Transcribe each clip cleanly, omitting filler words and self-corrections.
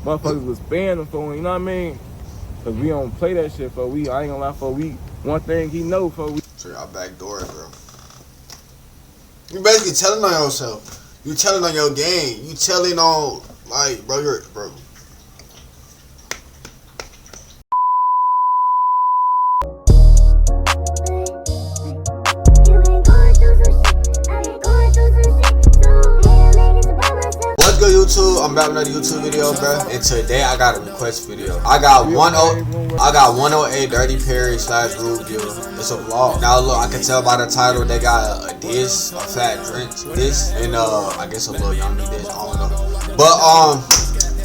motherfuckers was paying them for, you know what I mean? Cause we don't play that shit for I ain't gonna lie for one thing he know for So y'all backdoor it, bro. You basically telling on yourself. You telling on your game. You telling on like, bro, bro. What's good, YouTube? I'm back with another YouTube video, bro. And today I got a request video. I got 108 Dirty Perry / Rube Deal. It's a vlog. Now look, I can tell by the title they got a diss, a fat drink diss, and I guess a little yummy diss. I don't know. But I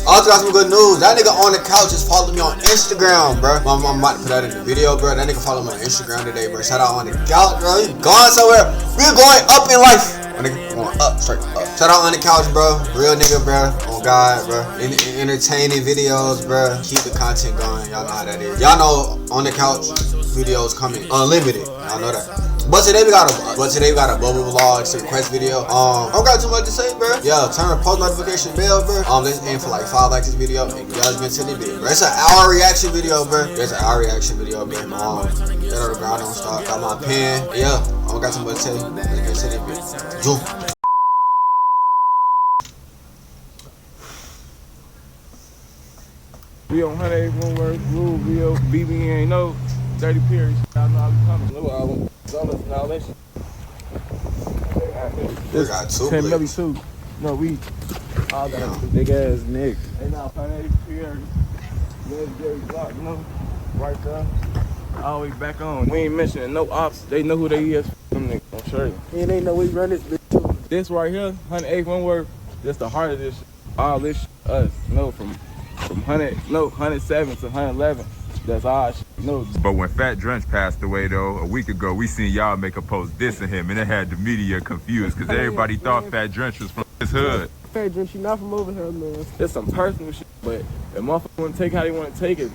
also got some good news. That nigga on the couch is following me on Instagram, bro. I'm about to put that in the video, bro. That nigga follow me on Instagram today, bro. Shout out on the couch, bro. He going somewhere. We're going up in life. My nigga going up, straight up. Shout out on the couch, bro. Real nigga, bro. On God, bro. Entertaining videos, bro. Keep the content going. Y'all know how that is. Y'all know on the couch videos coming unlimited. Y'all know that. But today we got a bubble vlog. It's a request video. I don't got too much to say, bro. Yeah, turn the post notification bell, bro. Let's aim for like 5 likes this video, and y'all get to the video, bro. It's an hour reaction video, bro. It's an hour reaction video, bro. Get on the ground, don't stop. Got my pen. Yeah, I don't got too much to say. Let's get to the video. Zoom. we on 181 words, Rule, Real, BB ain't no Dirty Perry. Y'all know how we coming. Little album, dollars and all that shit. We got 2 10 maybe plates. 2. No, we all got Yeah. big ass niggas. They not 180 Perry. Legendary block, you know? Right there. Always back on. We ain't mentioning no ops. They know who they is. Them niggas, I'm sure. And they know we run this bitch too. This right here, 181 word, that's the heart of this shit. All this shit, us, you know, from 107 to 111. That's our shit, you know. But when Fat Drench passed away, though, a week ago, we seen y'all make a post dissing him, and it had the media confused because everybody thought Fat Drench was from his hood. Fat Drench, you not from over here, man. It's some personal shit, but if motherfuckers want to take how they want to take it,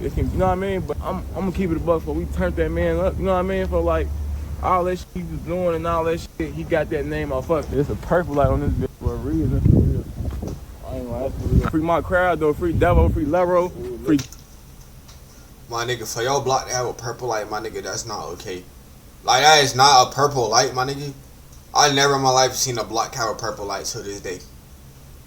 it can, you know what I mean? But I'm gonna keep it a buck for we turned that man up, you know what I mean? For like all that shit he was doing and all that shit, he got that name off of it. It's a purple light on this bitch for a reason. I ain't gonna ask for free my crowd though, free Devo, free Lero, free. My nigga, for your block to have a purple light, my nigga, that's not okay. Like, that is not a purple light, my nigga. I never in my life seen a block have a purple light to this day.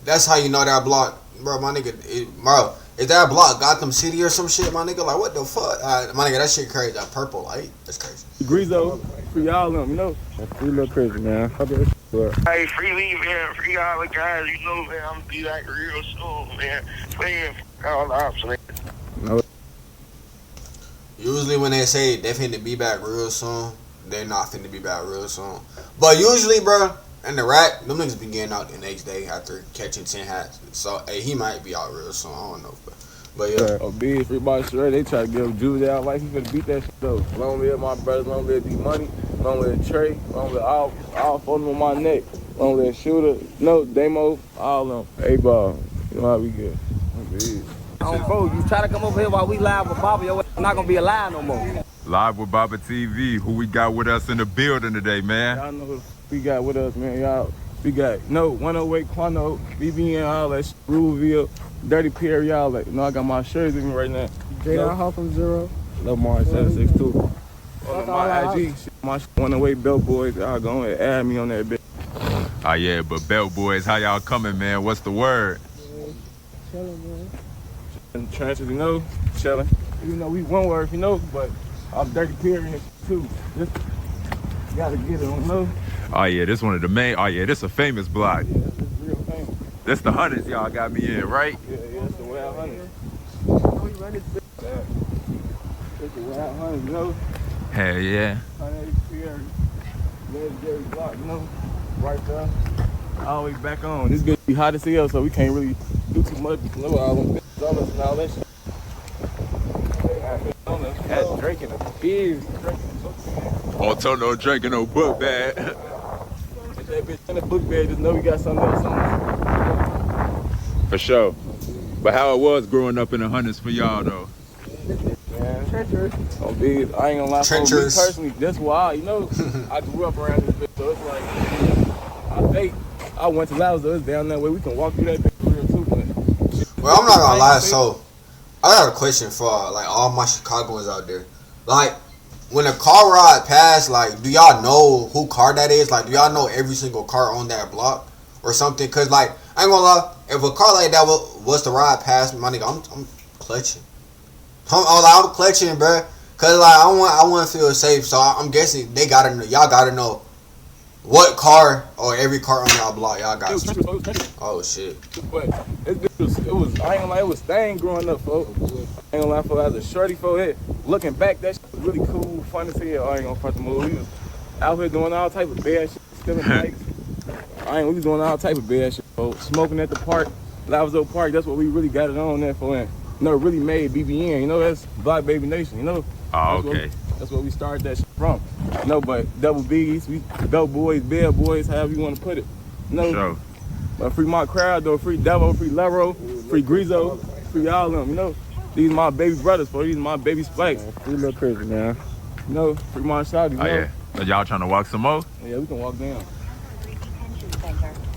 That's how you know that block, bro, my nigga. Bro, is that block Gotham City or some shit, my nigga? Like, what the fuck? My nigga, that shit crazy. That purple light, that's crazy. Grizo, free all of them, you know? That's free little crazy, man. Hey, free me, man. Free all the guys, you know, man. I'm gonna be like real soon, man. Playing all the ops, man. No. Usually when they say they finna be back real soon, they're not finna be back real soon. But usually, bro, in the rack, them niggas be getting out the next day after catching 10 hats. So, hey, he might be out real soon. I don't know, but yeah. Oh, big free body straight. They try to give Jude out like he finna beat that shit though. Long live my brothers, long live D Money, long live Trey, long live all 4 of them on my neck, long live Shooter, no Demo, all of them. A-ball, you know how we get. Bro, you try to come over here while we live with Bobby, your ass not gonna be alive no more. Live with Baba TV, who we got with us in the building today, man. Y'all know who we got with us, man. Y'all, we got 108 Quano, BBN, all that shit, Ruleville, Dirty Perry, y'all that. You know, I got my shirts with me right now. J.R. Hall from Zero. Love Mars 762. On my IG, my 108 Belt Boys, y'all go and add me on that bitch. Oh, yeah, but Belt Boys, how y'all coming, man? What's the word? Chillin', man. In the trenches, you know, chilling. You know, we one word, you know, but I'm Dirty Perry and shit too. Just gotta get it, you know. Oh, yeah, this one of the main. Oh, yeah, this a famous block. Yeah, this is real famous. This the hundreds y'all got me in, right? Yeah, it's the Wild Hunters. We run this bitch. Yeah. It's the Wild Hunters, you know. Hell yeah. 180 Perry, legendary block, you know, right there. Always back on. This bitch be hot as hell, so we can't really do too much. You know, all them bitches on us and all that shit. That's drinking a beer. Oh, no drinking no book bag. If that bitch in the book bag, just know we got something else on us. For sure. But how it was growing up in the hundreds for y'all, though? Man, Trenchers. oh, big. I ain't gonna lie, for me Trenchers. personally, that's why, you know, I grew up around this bitch, so it's like, I think I went to Laos, so it's down that way. We can walk through that bitch real too, but Well, But I'm not gonna lie, so I got a question for like all my Chicagoans out there. Like, when a car ride past, like, do y'all know who car that is? Like, do y'all know every single car on that block or something? Cause like, I ain't gonna lie, if a car like that was to ride past me, my nigga, I'm clutching. I'm clutching, bro. Cause like I want to feel safe, so I'm guessing y'all gotta know what car or every car on y'all block y'all got. Oh shit. But it was I ain't gonna lie, it was staying growing up, folks. I ain't gonna lie, folks, as a shorty, folks, looking back, that shit was really cool, fun to see. I ain't gonna front the move. We was out here doing all type of bad shit, stealing bikes. We was doing all type of bad shit, folks. Smoking at the park, Lavzo Park. That's what we really got it on there for. And, really made BBN. You know, that's Black Baby Nation. You know. Oh, okay. That's where we started that shit from. But double B's, we dope boys, bad boys, however you want to put it. Sure. But free my crowd though, free Devo, free Lero, free Grizo, free all of them. These my baby brothers, for these my baby spikes. Free little Chris, man. Free my shawty. Oh yeah. So y'all trying to walk some more? Yeah, we can walk down.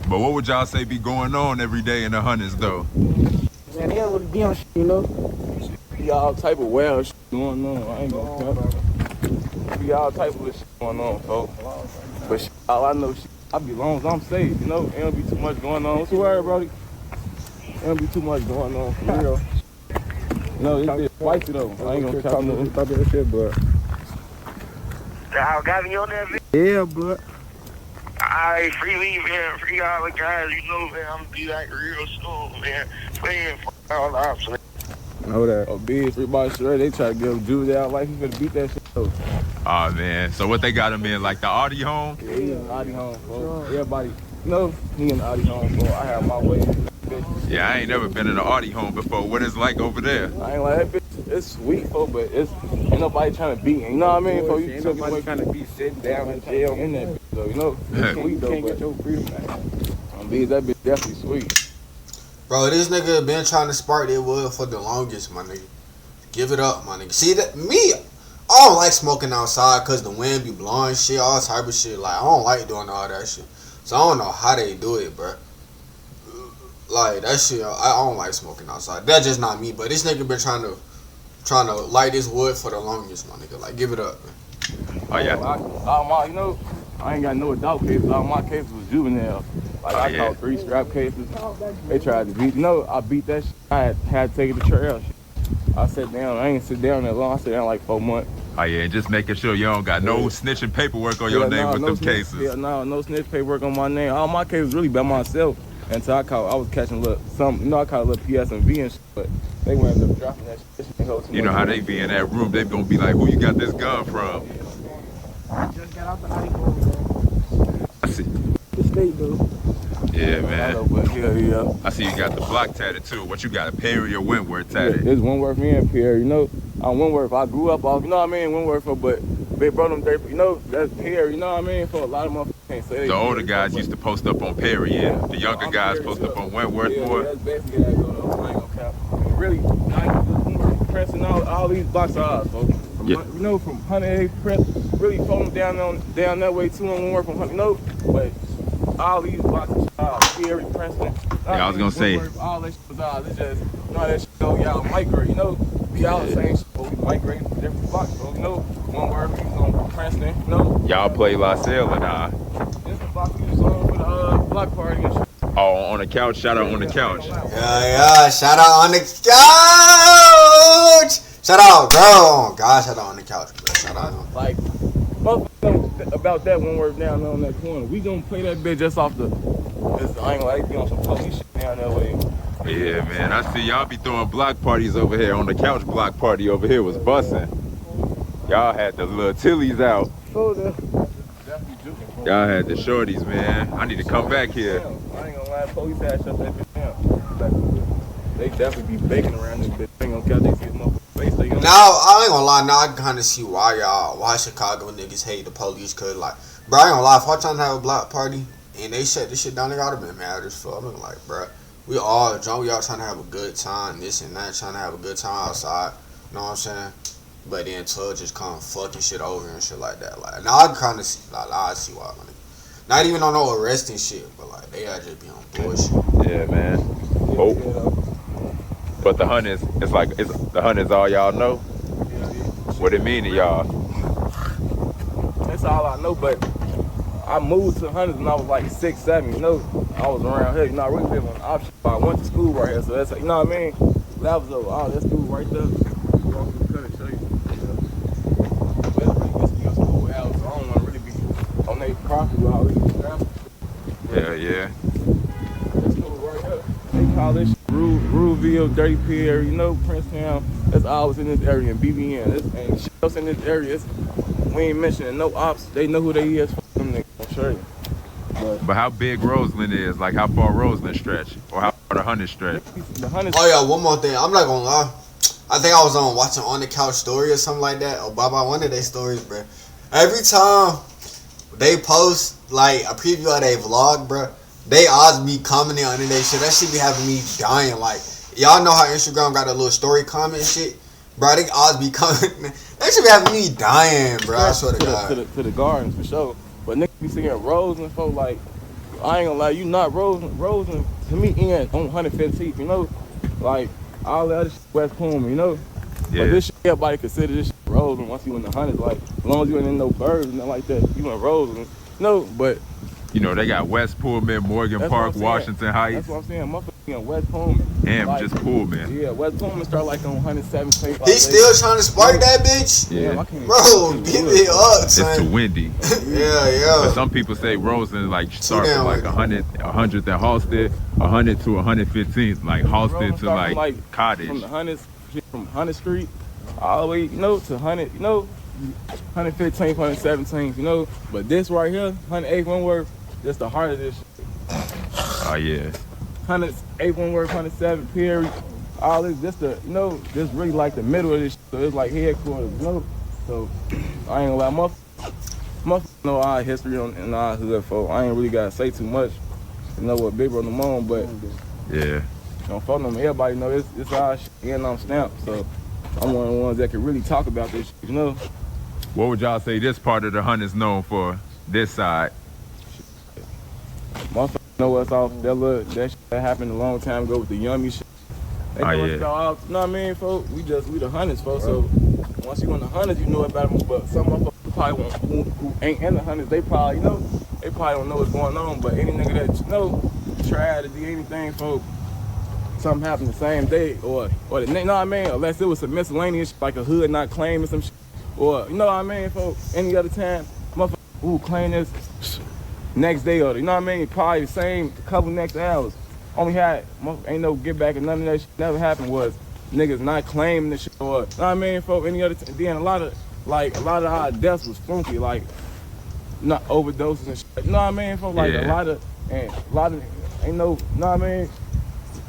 But what would y'all say be going on every day in the hundreds though? Man, they don't really be on shit, Be all type of wild shit going on. I ain't gonna count. Be all type of shit going on, folks. But all I know, I be long as I'm safe, It don't be too much going on. What's the word, brody? It don't be too much going on, for real. It's spicy though. I ain't gonna count no type of shit, but. Y'all got me on that video? Yeah, but. Alright, free me, man. Free all the guys. Man, I'm gonna be like real soon, man. Playing all the options. Know that. Oh, big free body sure they try to give Judy out like he finna beat that shit though. Oh man, so what they got him in, like the Audi home? Yeah, he in the Audi home, bro. Everybody, he in the Audi home, bro. I have my way. Yeah, I ain't never been in an Audi home before. What it's like over there? I ain't like that bitch. It's sweet, folks, but ain't nobody trying to beat. You know what I mean? Folks, Ain't nobody trying to be sitting down in jail in that bitch, though. It's sweet though, can't but get your freedom back. That bitch definitely sweet. Bro, this nigga been trying to spark that wood for the longest, my nigga. Give it up, my nigga. See that me? I don't like smoking outside cause the wind be blowing shit, all type of shit. Like I don't like doing all that shit. So I don't know how they do it, bro. Like that shit, I don't like smoking outside. That's just not me. But this nigga been trying to light this wood for the longest, my nigga. Like give it up, man. Oh yeah. I ain't got no adult cases. All my cases was juvenile. Like I caught 3 strap cases. They tried to beat. I beat that shit. I had to take it to trail. I sat down. I ain't sit down that long. I sat down like 4 months. Oh yeah, and just making sure you don't got no snitching paperwork on your name with them cases. Yeah, no snitch paperwork on my name. All my cases really by myself. Until I was catching I caught a little PSMV and shit, but they went up dropping that shit. You know how they be in that room, they gonna be like, who you got this gun from? Just got out the Audi home, I see. The state, though. Yeah, man. Yeah. I see you got the block tatted too. What you got, a Perry or Wentworth tatted? It's Wentworth and Perry, I'm Wentworth. I grew up off, Wentworth, but they brought them there, that's Perry, For a lot of motherfuckers can't say that. The older guys used to post up on Perry, and the younger guys post up on Wentworth more. Yeah, that's basically how it goes. I ain't gonna count. Really, Prince and all these blocks are ours, folks. From 108 Prince, really folding down that way too on Wentworth from 100, but all these blocks are ours. Perry, Princeton. Yeah, I was gonna say. All that shit was ours. It's just, that shit go, y'all migrate, We all the same shit, but we migrate from different blocks, so, Wentworth, we on Princeton, Y'all play La Salle or nah? This the block we was on for the block party and shit. Oh, on the couch? Shout out on the couch. Yeah, shout out on the couch. Shout out, bro. Oh, God, shout out on the couch, bro. Shout out. Like, motherfuckers about that Wentworth down on that corner. We gonna play that bitch just off the. I ain't like be on some police shit down that way. Yeah, man. I see y'all be throwing block parties over here. On the couch block party over here was busting. Y'all had the little tillies out. Y'all had the shorties, man. I need to come back here. I ain't gonna lie, police had shut that bitch down. They definitely be baking around this bitch. I ain't gonna count they see motherfuckers face. Now, I ain't gonna lie, now I can kind of see why Chicago niggas hate the police, cause like, bro, I ain't gonna lie, if I trying to have a block party and they shut this shit down, they gotta been mad as fuck. I'm like, bro, we all drunk, we all trying to have a good time, this and that, trying to have a good time outside, you know what I'm saying? But then Tug just come fucking shit over and shit like that. Like, now I kind of see, I see why, man. Not even on no arresting shit, but like, they gotta just be on bullshit. Yeah, man. Oh. But the hunters, it's the hunters all y'all know? What it mean to y'all? That's all I know, but I moved to Hunters when I was like 6, 7, you know. I was around here, you know, I really lived on the option. I went to school right here, so that's, you know what I mean? That was that school right there. Walk through the cut and show you. But it's pretty good school house, so I don't want to really be on their property with all these traffic. Yeah. This school right here, they call this shit Ruleville, Dirty Pier, you know, Princetown. That's all that's in this area, and BBN. This ain't shit else in this area. We ain't mentioning no ops. They know who they is. Fuck them niggas, I'm sure you. But how big Roseland is? Like how far Roseland stretch? Or how far the Hunters stretch? The Hunters. Oh yeah, one more thing. I'm not gonna lie. I think I was watching On the Couch story or something like that, or Baba, one of their stories, bro. Every time they post like a preview of their vlog, bro, they always be commenting under their shit. That shit be having me dying. Like, y'all know how Instagram got a little story comment shit? Bro, they always be commenting. That shit be having me dying, bro. I swear to God. To the gardens, for sure. But niggas be singing Roseland, folks, like, I ain't gonna lie, you not Roseland, to me, in on 115th, you know? Like, all the other shit, West Plume, you know? Yeah. But this shit, everybody consider this shit Roseland once you in the Hunters. Like, as long as you ain't in no birds and nothing like that, you in Roseland. No, but You know, they got West Pullman, Morgan Park, Washington Heights. That's what I'm saying. Motherfucking West Pullman. Damn, like, just Pullman. Yeah, West Pullman start like on 117. He still trying to spark that bitch? Yeah. Bro, give it up, son. It's too windy. Yeah. But some people say Roseland like start from like 100th at Halstead, 100 to 115th, like Halstead to like Cottage. From the 100th, from 100th Street all the way, you know, to 100, you know, 115th, 117th, you know. But this right here, 108th Windward, that's the heart of this shit. Oh yeah. 108th Windward, 107th Perry, all this, this really like the middle of this shit. So it's like headquarters, you know. So I ain't gonna lie, motherfuckers know our history in our hood, folks. I ain't really gotta say too much. You know what Big Brother Moan, but yeah. Don't fuck them. Everybody know it's our shit and I'm stamped. So I'm one of the ones that can really talk about this shit, you know. What would y'all say this part of the Hunt is known for? This side. Motherfuckers know what's off that shit that happened a long time ago with the yummy shit. They know it's all off, you know what I mean, folks? We the Hunters, folks. So once you in the Hunters, you know about them. But some motherfuckers probably who ain't in the Hunters, they probably, you know, they probably don't know what's going on. But any nigga that, you know, try to do anything, folks, something happened the same day, or the, you know what I mean? Unless it was some miscellaneous shit, like a hood not claiming some shit, or, you know what I mean, folks? Any other time, motherfucker, who claim this next day, or, you know what I mean? Probably the same couple next hours. Only had, ain't no get back and none of that shit never happened was niggas not claiming the shit, or, you know what I mean, folks? Any other time, then a lot of our deaths was funky, like, not overdoses and shit. You know what I mean, folks? Like, a lot of, ain't no, you know what I mean?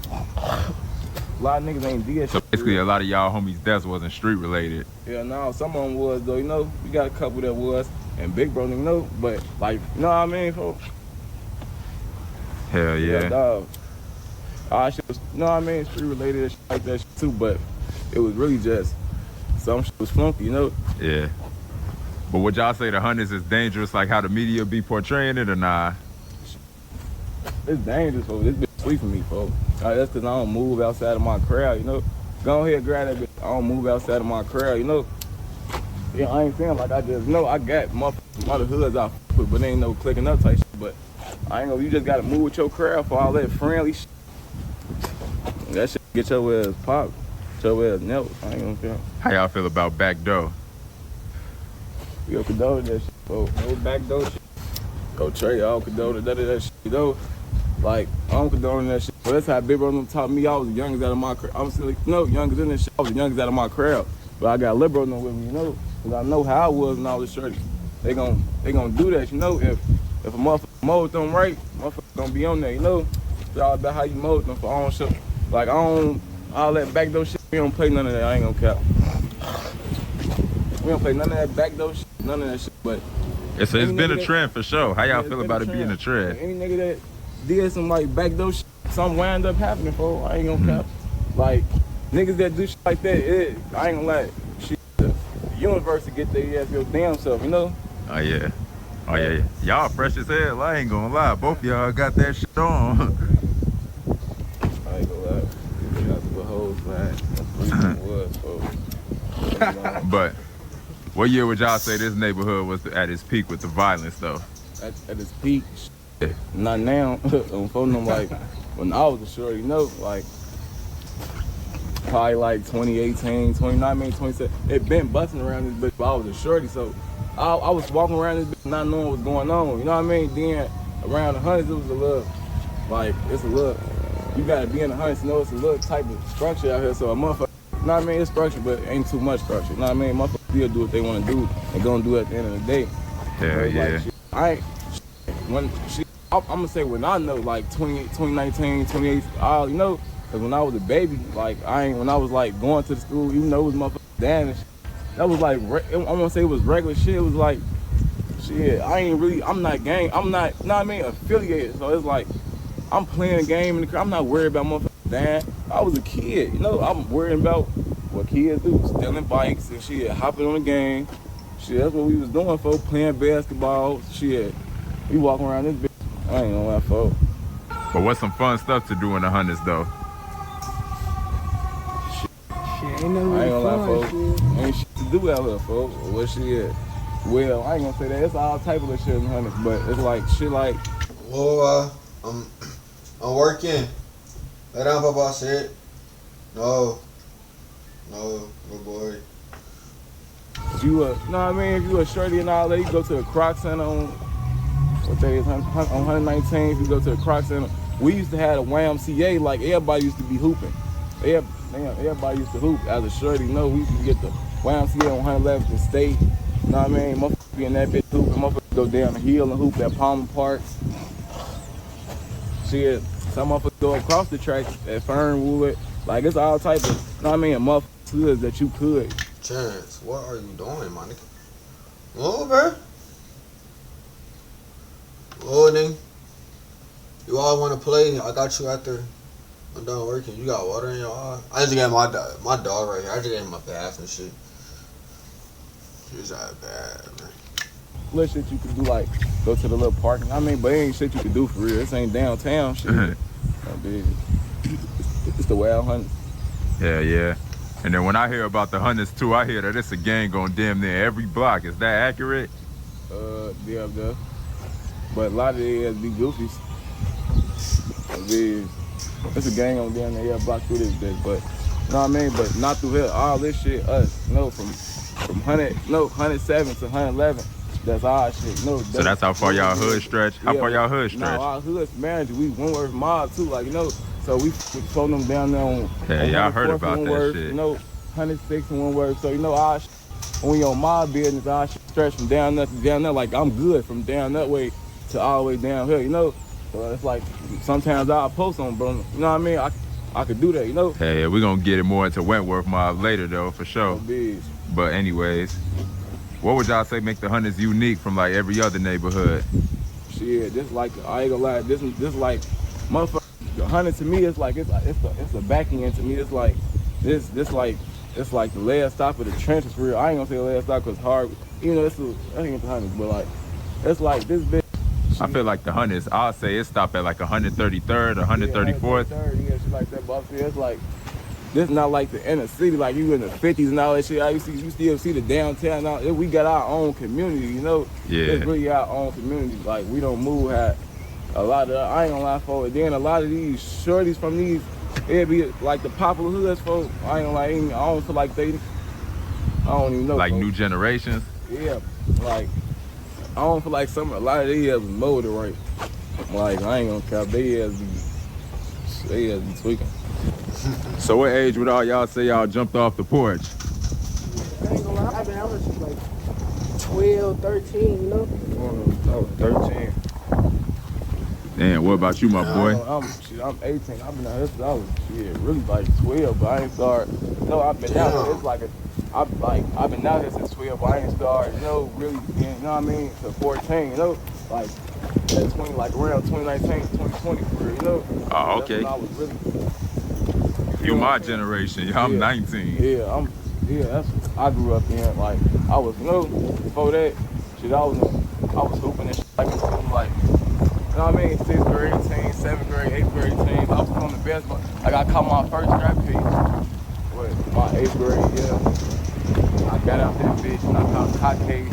A lot of niggas ain't dead. So basically, a lot of y'all homies' deaths wasn't street related. Yeah, no, some of them was though. You know, we got a couple that was, and Big Bro, you know, but like, you know what I mean, folks? Hell yeah. Dog. All shit was, you know what I mean, street related and shit like that shit too, but it was really just some shit was funky, you know. Yeah. But would y'all say the Hunters is dangerous, like how the media be portraying it, or nah? It's dangerous, folks. This bitch sweet for me, folks. That's because I don't move outside of my crowd, you know. Go ahead, grab that bitch. I don't move outside of my crowd, you know. Yeah, I ain't saying like I just know I got motherfuckers, other hoods I fuck with, but ain't no clicking up type shit. But I ain't gonna, you just gotta move with your crowd for all that friendly shit. That shit get your ass popped, your ass knelt. I ain't gonna care. How y'all feel about backdoor? We go condone that shit, folks. No backdoor shit. Go Trey, I don't condone none of that shit, you know. Like, I don't condone that shit. But that's how Big Brother taught me. I was the youngest out of my crowd. I'm still, you know, youngest in this shit. I was the youngest out of my crowd. But I got liberal with me, you know. Because I know how I was and all this shit. They gon' do that, you know. If a motherfucker mold them right, motherfucker gonna be on there, you know. It's all about how you mold them for own shit. Like, all that backdoor shit, we don't play none of that. I ain't gonna cap. We don't play none of that backdoor shit, none of that shit. But it's been a trend for sure. How y'all feel about it being a trend? Any nigga that did some like backdoor shit, something wound up happening, for I ain't gonna cap. Like, niggas that do shit like that, I ain't gonna lie. Shit, the universe to get their ass your damn self, you know? Oh yeah. Oh yeah. Y'all fresh as hell, I ain't gonna lie. Both of y'all got that shit on. I ain't gonna lie. whole side. That's what it was, folks. But what year would y'all say this neighborhood was at its peak with the violence, though? At its peak, not now. I'm phoning them like when I was a shorty, you know, like probably like 2018, 27. It been busting around this bitch, but I was a shorty, so I was walking around this bitch not knowing what's going on. You know what I mean? Then around the hundreds, it was a little, like, it's a little, you gotta be in the hundreds to know it's a little type of structure out here. So a motherfucker, you know what I mean? It's structure, but it ain't too much structure. You know what I mean? Motherfuckers still do what they wanna do and gonna do it at the end of the day. Hell yeah. Like, I ain't, I'm gonna say when I know, like 2019, 2018, you know, cause when I was a baby, like when I was like going to the school, even though it was motherfuckers down and shit, that was like, I wanna say it was regular shit. It was like, shit, I'm not gang, I'm not, you know what I mean, affiliated. So it's like, I'm playing a game in the crowd. I'm not worried about motherfuckers dying. I was a kid, you know, I'm worried about what kids do, stealing bikes and shit, hopping on the game. Shit, that's what we was doing, folks, playing basketball, shit. We walking around this bitch. I ain't gonna lie, folks. But what's some fun stuff to do in the hundreds, though? Shit, ain't no I ain't gonna lie, fun, folks. Ain't shit to do out here, folks. What shit? Well, I ain't gonna say that. It's all type of shit in the hundreds, but it's like shit like. Well, I'm working. Lay down, Papa said. No, boy. If you know what I mean? If you a shorty and all that, you go to the Croc Center on, what day is on 119. If you go to the Croc Center, we used to have a YMCA, like everybody used to be hooping. Everybody used to hoop. As a shorty, we used to get the YMCA on 111th and State. You know what I mean? Motherfuckers be in that bitch hooping. Motherfuckers go down the hill and hoop at Palmer Park. Shit, some motherfuckers go across the tracks at Fernwood. Like, it's all type of, you know what I mean, motherfuckers hoods that you could. Chance, what are you doing, my nigga? Oh, bro. Oh, nigga. You all want to play? I got you after I'm done working. You got water in your eye? I just got my dog right here. I just gave him a bath and shit. He's that bad, man. Little shit you could do, like, go to the little parking. I mean, but it ain't shit you could do for real. This ain't downtown shit. It's the wild hunt. Yeah. And then when I hear about the hundreds too, I hear that it's a gang on damn near every block. Is that accurate? Yeah. But a lot of they be goofies. It's a gang on damn near every block through this bitch. But, you know what I mean? But not through here. All this shit, us, from 107 to 111. That's our shit. So that's how far y'all hood stretch? How far y'all hood stretch? No, our hood's manager. We Wentworth mob too, like, you know. So we phone them down there on. Yeah, y'all heard about that shit. You know, 106 and Wentworth. So, you know, our shit, when we on my business, our shit stretch from down there to down there. Like, I'm good from down that way to all the way down here, you know. So it's like sometimes I'll post on, bro. You know what I mean? I could do that, you know. Hey, we're gonna get it more into Wentworth mob later though, for sure. Oh, but anyways, what would y'all say make the hundreds unique from like every other neighborhood? Shit, this like, I ain't gonna lie, this like, motherfucker, the hundred to me is like, it's a backing end to me. It's like, it's like the last stop of the trenches for real. I ain't gonna say the last stop because hard, you know, I think it's the hundreds, but like, it's like this bitch. I feel like the hundreds, I'll say it stop at like 133rd or 134th. Yeah, shit like that, but it's like, this not like the inner city, like you in the 50s and all that shit. You still see the downtown now. We got our own community, you know? Yeah. It's really our own community. Like, we don't move at a lot of, I ain't gonna lie for it. Then a lot of these shorties from these, it'd be like the popular hoods, folks. I ain't gonna lie, I don't feel like I don't even know. Like folks. new generations? Yeah, like, I don't feel like a lot of these was molded right. Like, I ain't gonna cap, they be tweaking. So what age would all y'all say y'all jumped off the porch? I ain't gonna lie, I was just like 12, 13, you know? I was 13. Damn, what about you, my boy? I'm 18. I've been out here since I was really like 12, but I ain't started. No, I've been out here. It's like I've been out here since 12, but I ain't started. You know, really, you know what I mean? To 14, you know, like at 20, like around 2019, 2020, for real, you know. Oh, okay. That's when I was really. You my generation. I'm 19. Yeah, that's what I grew up in. Like, I was, you know, before that, shit, I was hooping and shit like, you know what I mean? 6th grade team, 7th grade, 8th grade team. I was coming best, like I caught my first strap case. What, my 8th grade, yeah. I got out that bitch and I caught a hot case.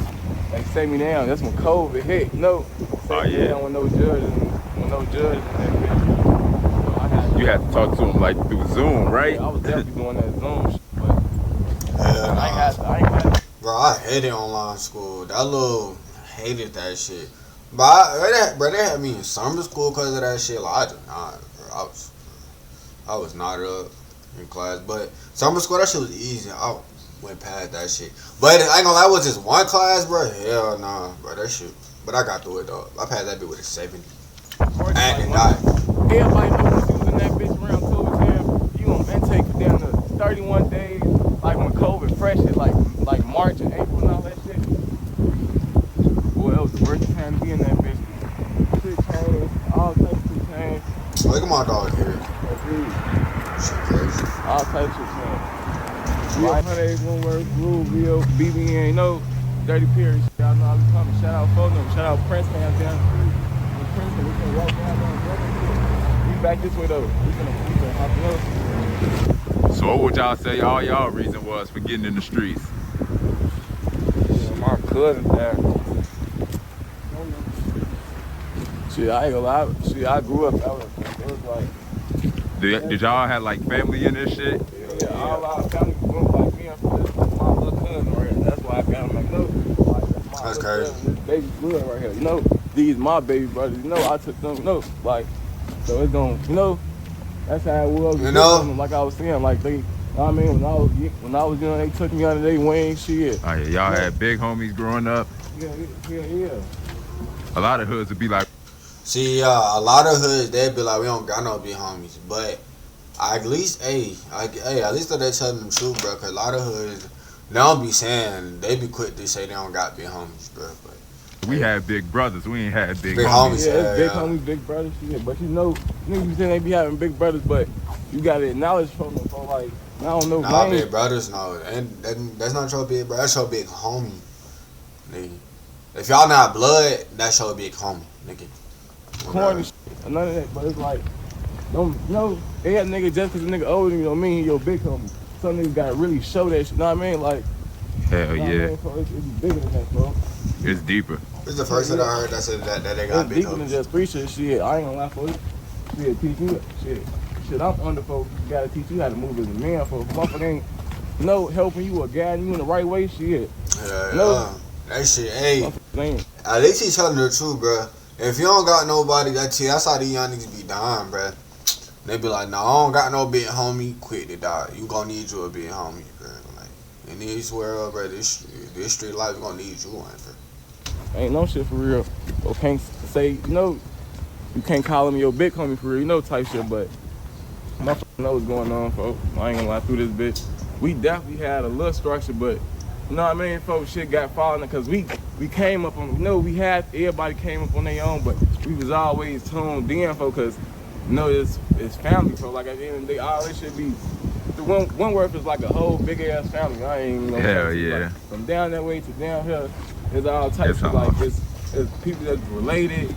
They set me down. That's when COVID hit. No, set me down with no judges, in that bitch. So I had You had to talk to him like through Zoom, right? I was definitely doing that Zoom shit, but I ain't had to. Bro, I hated online school. That little hated that shit. But they had me in summer school because of that shit. Like, I did not, bro. I was not up in class. But summer school, that shit was easy. I went past that shit. But I ain't gonna lie, was just one class, bro? Hell nah, bro. That shit. But I got through it though. I passed that bitch with a 70. I did not. Everybody knows you was in that bitch around COVID time. You on intake for down to 31 days. Like when COVID fresh hit, like March and April and all that shit. Boy, that was the worst time to be in that bitch. Shit changed, all types of shit changed. Look at my dog here. Shit crazy. All types of shit changed. Real 100 one word rule, real BBN, you know, Dirty Perry. Y'all know how we coming. Shout out Fulham, shout out Prince fans down the street. In Princeton, we can walk down there. We back this way though. We finna hop up. So what would y'all say all y'all reason was for getting in the streets? My cousin there. Shit, I ain't gonna lie. Shit, I grew up out it was like. Did y'all have like family in this shit? Yeah, all our family grew up like me and my little cousin right here. That's why I got him like, no. Like, That's crazy. This baby blood right here. You know, these my baby brothers. You know, I took them. You know, like, so it's gonna, you know, that's how it was. You know? Like I was saying, like they, I mean, when I was young, they took me under their wing, shit. Oh yeah, y'all had big homies growing up. Yeah. A lot of hoods would be like, See, a lot of hoods, they'd be like, we don't got no big homies. But at least, at least they tell them the truth, bro. Because a lot of hoods, they don't be saying, they be quick to say they don't got big homies, bro. But we had big brothers, we ain't had big Big homies. homies. Yeah, it's big Yeah. homies, big brothers, shit. But you know, niggas be saying they be having big brothers, but you gotta acknowledge from them, for like, I don't know, Nah, names. big brothers, no. And that's not your big brother. That's your big homie, nigga. If y'all not blood, that's your big homie, nigga. Corny shit, none of that, but it's like, don't, you know, they had nigga just cause a nigga older than you, don't mean he your big homie. Some niggas gotta really show that shit, know what I mean? Like, Hell know what I yeah, mean? So it's bigger than that, bro. it's deeper. This is the first that I heard that said that they got It's big deeper than homies. just free shit. I ain't gonna lie for you. Shit, teach you, shit, I'm under folks. Gotta teach you how to move as a man, for motherfucker ain't, you know, helping you or guiding you in the right way, shit. Yeah, No. that shit, hey. Motherfucker ain't. At least he's telling the truth, bro. If you don't got nobody, that's how these young niggas be dying, bro. They be like, no, I don't got no big homie, quit to die. You gonna need you a big homie, bro. Like, in this world, bro, this street life gonna need you one, bro. Ain't no shit for real. Or can't say, you know, you can't call him your big homie for real, you know, type shit, but motherfucker know what's going on, folks. I ain't gonna lie through this bitch. We definitely had a little structure, but you know what I mean, folks, shit got falling because we came up on, you know, everybody came up on their own, but we was always tuned in, folks, because, you know, it's family, folks. Like at the end of the day, all this should be, the one word is like a whole big ass family. I ain't even gonna Hell say it. yeah. Like, from down that way to down here, it's all types It's of all- like it's people that's related.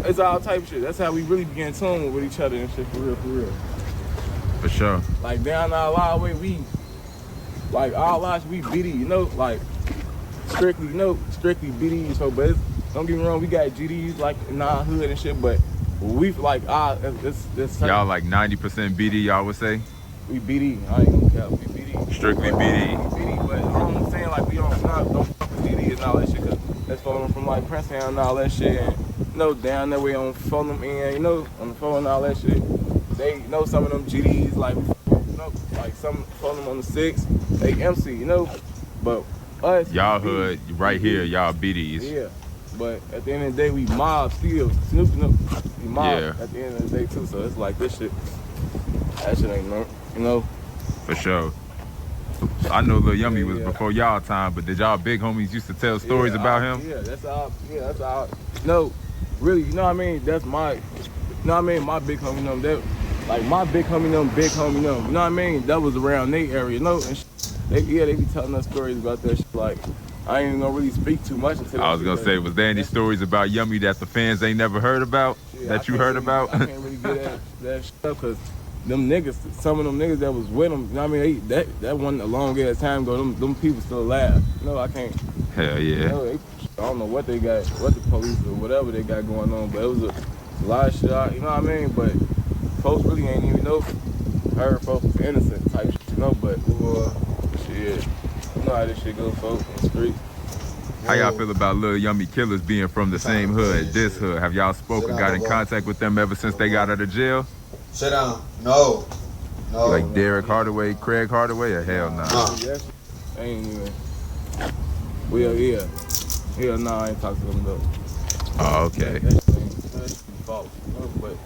It's all type of shit. That's how we really begin tuned with each other and shit for real. For sure. Like down our way, we like all our we BD, you know, like strictly BDs. So, but don't get me wrong, we got GDs like in our hood and shit, but we like this Y'all like 90% BD, y'all would say? we BD. I ain't gonna cap, we BD. Strictly But- BD. BD, but I'm saying like we don't fuck with DD and all that shit, cause that's following from like Princeton and all that shit, and you know down that way on Fulham and you know on the phone and all that shit. They know some of them GDs like you know like some Fulham on the 6, they MC, you know, but us Y'all we hood right here, y'all BDs. Yeah, but at the end of the day we mob still, Snoop, we mob Yeah. at the end of the day too. So it's like this shit, that shit ain't no, you know. For sure. I know Lil Yummy was Yeah. before y'all time, but did y'all big homies used to tell stories about him? Yeah, that's all. No, really, you know what I mean? That's my, you know what I mean? My big homie them, that, like my big homie them, you know what I mean? That was around their area, you know? And they be telling us stories about that shit. Like, I ain't even gonna really speak too much until I was gonna say, was there any stories about Yummy that the fans ain't never heard about, that you heard about? I can't really get that shit up, because them niggas, some of them niggas that was with him, you know what I mean? That wasn't a long ass time ago. Them people still alive. You know, I can't. Hell yeah. You know, I don't know what they got, what the police or whatever they got going on, but it was a lot of shit out, you know what I mean? But folks really ain't even know. Heard folks was innocent type shit, you know, but shit. You know how this shit goes, folks, on the street. How y'all feel about Lil Yummy Killers being from the same hood, this hood? Have y'all spoken, got in contact with them ever since they got out of jail? Sit down. No. Like Derek Hardaway, Craig Hardaway, or hell nah? Ain't even. Well, yeah. Hell nah, I ain't talking to them though. Oh, okay. That shit be false, you know? But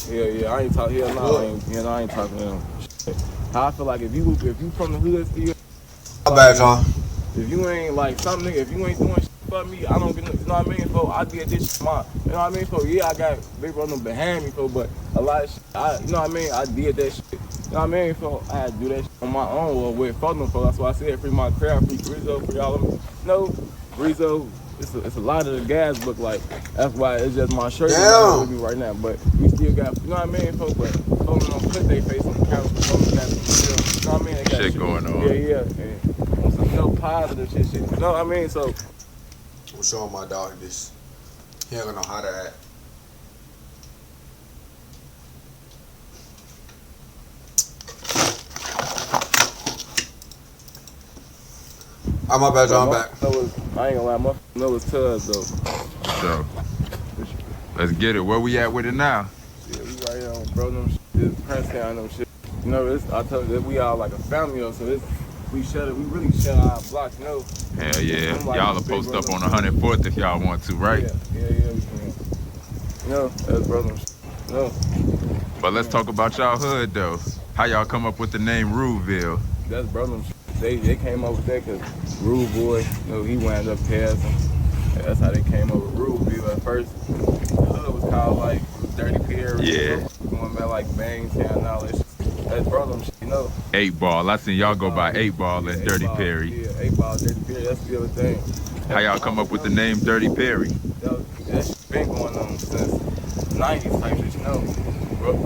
yeah, I ain't talking. Hell nah, I ain't talking to them. Shit. How I feel like if you from the hood, still. My bad, y'all. If you ain't like something, nigga, if you ain't doing shit for me, I don't get no, you know what I mean? So I did this shit mine. You know what I mean? So yeah, I got big brother behind me, so but a lot of shit, you know what I mean? I did that shit. You know what I mean? So I had to do that shit on my own or with fuck them folks. That's why I said free my crowd, free Rizzo, free all of them. No, Rizzo, it's a lot of the guys look like. That's why it's just my shirt with me right now. But we still got, you know what I mean? So, but folks don't put their face on the camera. Folks got some, you know what I mean? They got Shit going on. Yeah. On some no positive shit. You know what I mean? So I'm showing my dog this. He ain't gonna know how to act. Oh, my bad, y'all. I'm back. I ain't gonna lie, my know it's Tuz though. So, let's get it. Where we at with it now? Yeah, we right here on bro them shit, Prince Town them shit. You know, I told you that we all like a family though, so we really shut our blocks, you know. Hell yeah. Like Y'all will post up on 104th if y'all want to, right? Yeah, we can. You know, that's bro them shit. You know. But let's talk about y'all hood though. How y'all come up with the name Ruleville? That's bro them shit. They came up with that because Rude Boy, you know, he wound up passing. That's how they came up with Ruleville at first. The hood was called like Dirty Perry. Yeah. Going back like Bangtown and all that shit. That's bro them shit, you know. 8 Ball. I seen y'all go by 8 Ball and Dirty Perry. Yeah, 8 Ball, Dirty Perry, that's the other thing. How y'all come up with the name Dirty Perry? That shit been going on since 90s type shit, you know.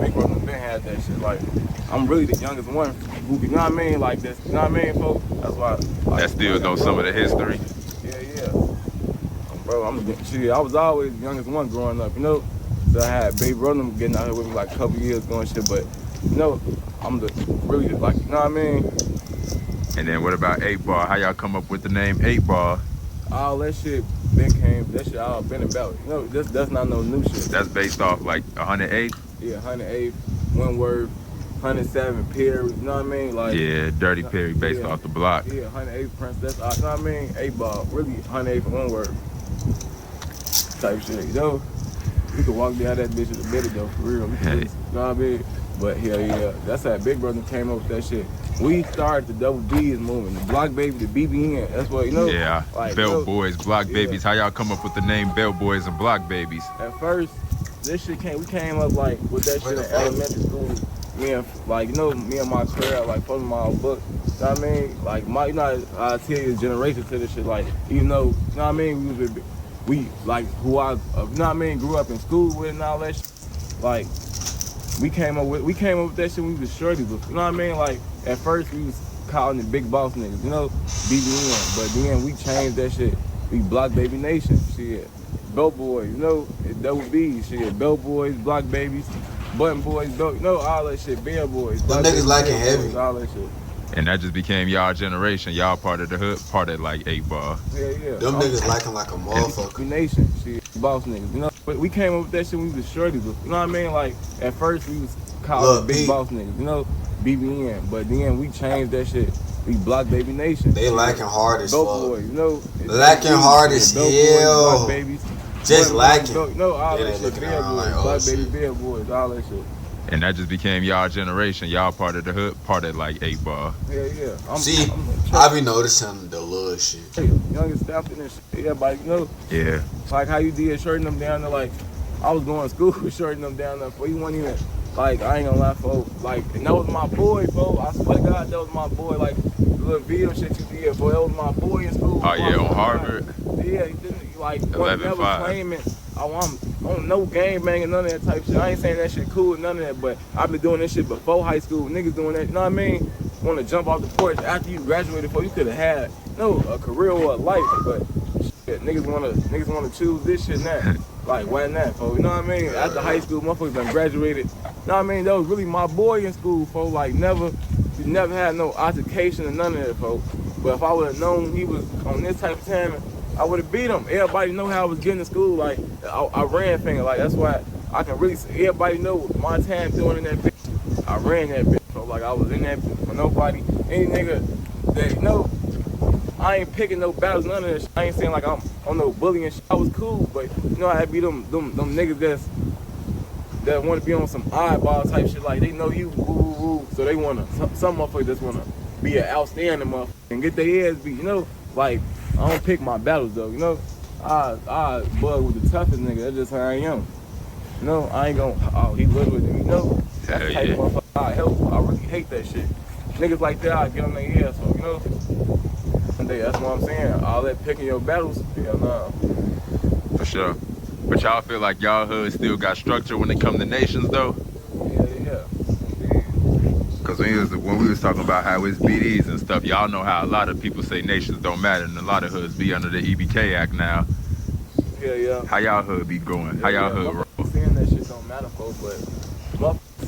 Big brother been had that shit. Like, I'm really the youngest one. You know what I mean? Like this, you know what I mean, folks? That's why. Like, That still know some of the history. Yeah. Bro, I was always the youngest one growing up, you know? So I had big brother getting out here with me like a couple years going shit, but you know, I'm really like, you know what I mean? And then what about 8 Ball? How y'all come up with the name 8 Ball? All that shit that shit all been about. You know, that's not no new shit. That's based off like 108? Yeah, 108, Windward, 107, Perry, you know what I mean? Like, yeah, Dirty Perry based off the block. Yeah, 108 Prince, that's, you know what I mean? 8 Ball, really 108 from Windward type shit, you know? We could walk down that bitch at the middle though, for real. Hey. You know what I mean? But yeah, that's how Big Brother came up with that shit. We started the Double D's movement, the Block Baby, the BBN. That's what, you know? Yeah, like, Bell Boys, Block Babies. How y'all come up with the name Bell Boys and Block Babies? At first, this shit we came up like with that shit in elementary school. Me and my crowd, like putting my book. You know what I mean? Like you know, I tell you, generation to this shit. Like, even though, you know what I mean, we like who I, you know what I mean, grew up in school with and all that shit. Like, we came up with that shit when we was shorty. You know what I mean? Like, at first we was calling it Big Boss niggas, you know, BBN. But then we changed that shit. We Block Baby Nation, shit. Bell Boys, you know, Double B's, shit. Bell Boys, Block Babies, Button Boys, you know, all that shit. Bell Boys. Them niggas lacking heavy. All that shit. And that just became y'all generation. Y'all part of the hood, part of like 8 Ball. Yeah. Them niggas lacking like a motherfucker. Nation, shit. Boss niggas, you know. But we came up with that shit when we was shorties. You know what I mean? Like, at first we was calling Big Boss niggas, you know, BBN. But then we changed that shit. We Block Baby Nation. They lacking hard as fuck. Boys, you know. Lacking hard as hell. Block Babies. Just lacking. You know, all that shit. Looking Bell around Boys, like, oh, Block shit. Baby, Bell Boys, all that shit. And that just became y'all generation. Y'all part of the hood, part of like 8 Ball. Yeah. I be noticing the little shit. Youngest staff in this shit. Everybody, you know. Yeah. Like how you did shorting them down there. Like, I was going to school with shorting them down there. For you wasn't even, like, I ain't gonna lie, folks. Like, and that was my boy, folks. I swear to God, that was my boy. Like, the little video shit you did, boy. That was my boy in school. Oh, yeah, on Harvard. Yeah, he didn't, like, 11-5. never I don't know gang banging, none of that type shit. I ain't saying that shit cool, none of that, but I've been doing this shit before high school. Niggas doing that, you know what I mean? Want to jump off the porch after you graduated, before you could have had a career or a life, but shit, niggas wanna choose this shit now. Like, why not, folks? You know what I mean? After high school, motherfuckers done graduated. You know what I mean? That was really my boy in school, folks. Like, you never had no altercation or none of that, folks. But if I would have known he was on this type of time, I would have beat him. Everybody know how I was getting to school. Like, I ran finger. Like, that's why I can really say, everybody know my time doing in that bitch. I ran that bitch. So, like, I was in that bitch for nobody. Any nigga that, you know, I ain't picking no battles, none of that shit. I ain't saying like I'm on no bullying shit. I was cool, but you know, I be them niggas that want to be on some oddball type shit. Like, they know you, woo, so they want to, some motherfuckers just want to be an outstanding motherfucker and get their ass beat, you know? Like, I don't pick my battles though, you know? I bug with the toughest nigga, that's just how I am. You know, I ain't gonna, oh, he live with me, you know? That's the type of motherfucker I help. I really hate that shit. Niggas like that, I get on their ass, so, you know? That's what I'm saying. All that picking your battles, hell no. For sure. But y'all feel like y'all hood still got structure when it come to nations, though? Yeah. Because when we was talking about how it's BDs and stuff, y'all know how a lot of people say nations don't matter, and a lot of hoods be under the EBK Act now. Yeah. How y'all hood be going? How y'all hood roll? Saying that shit don't matter, folks, but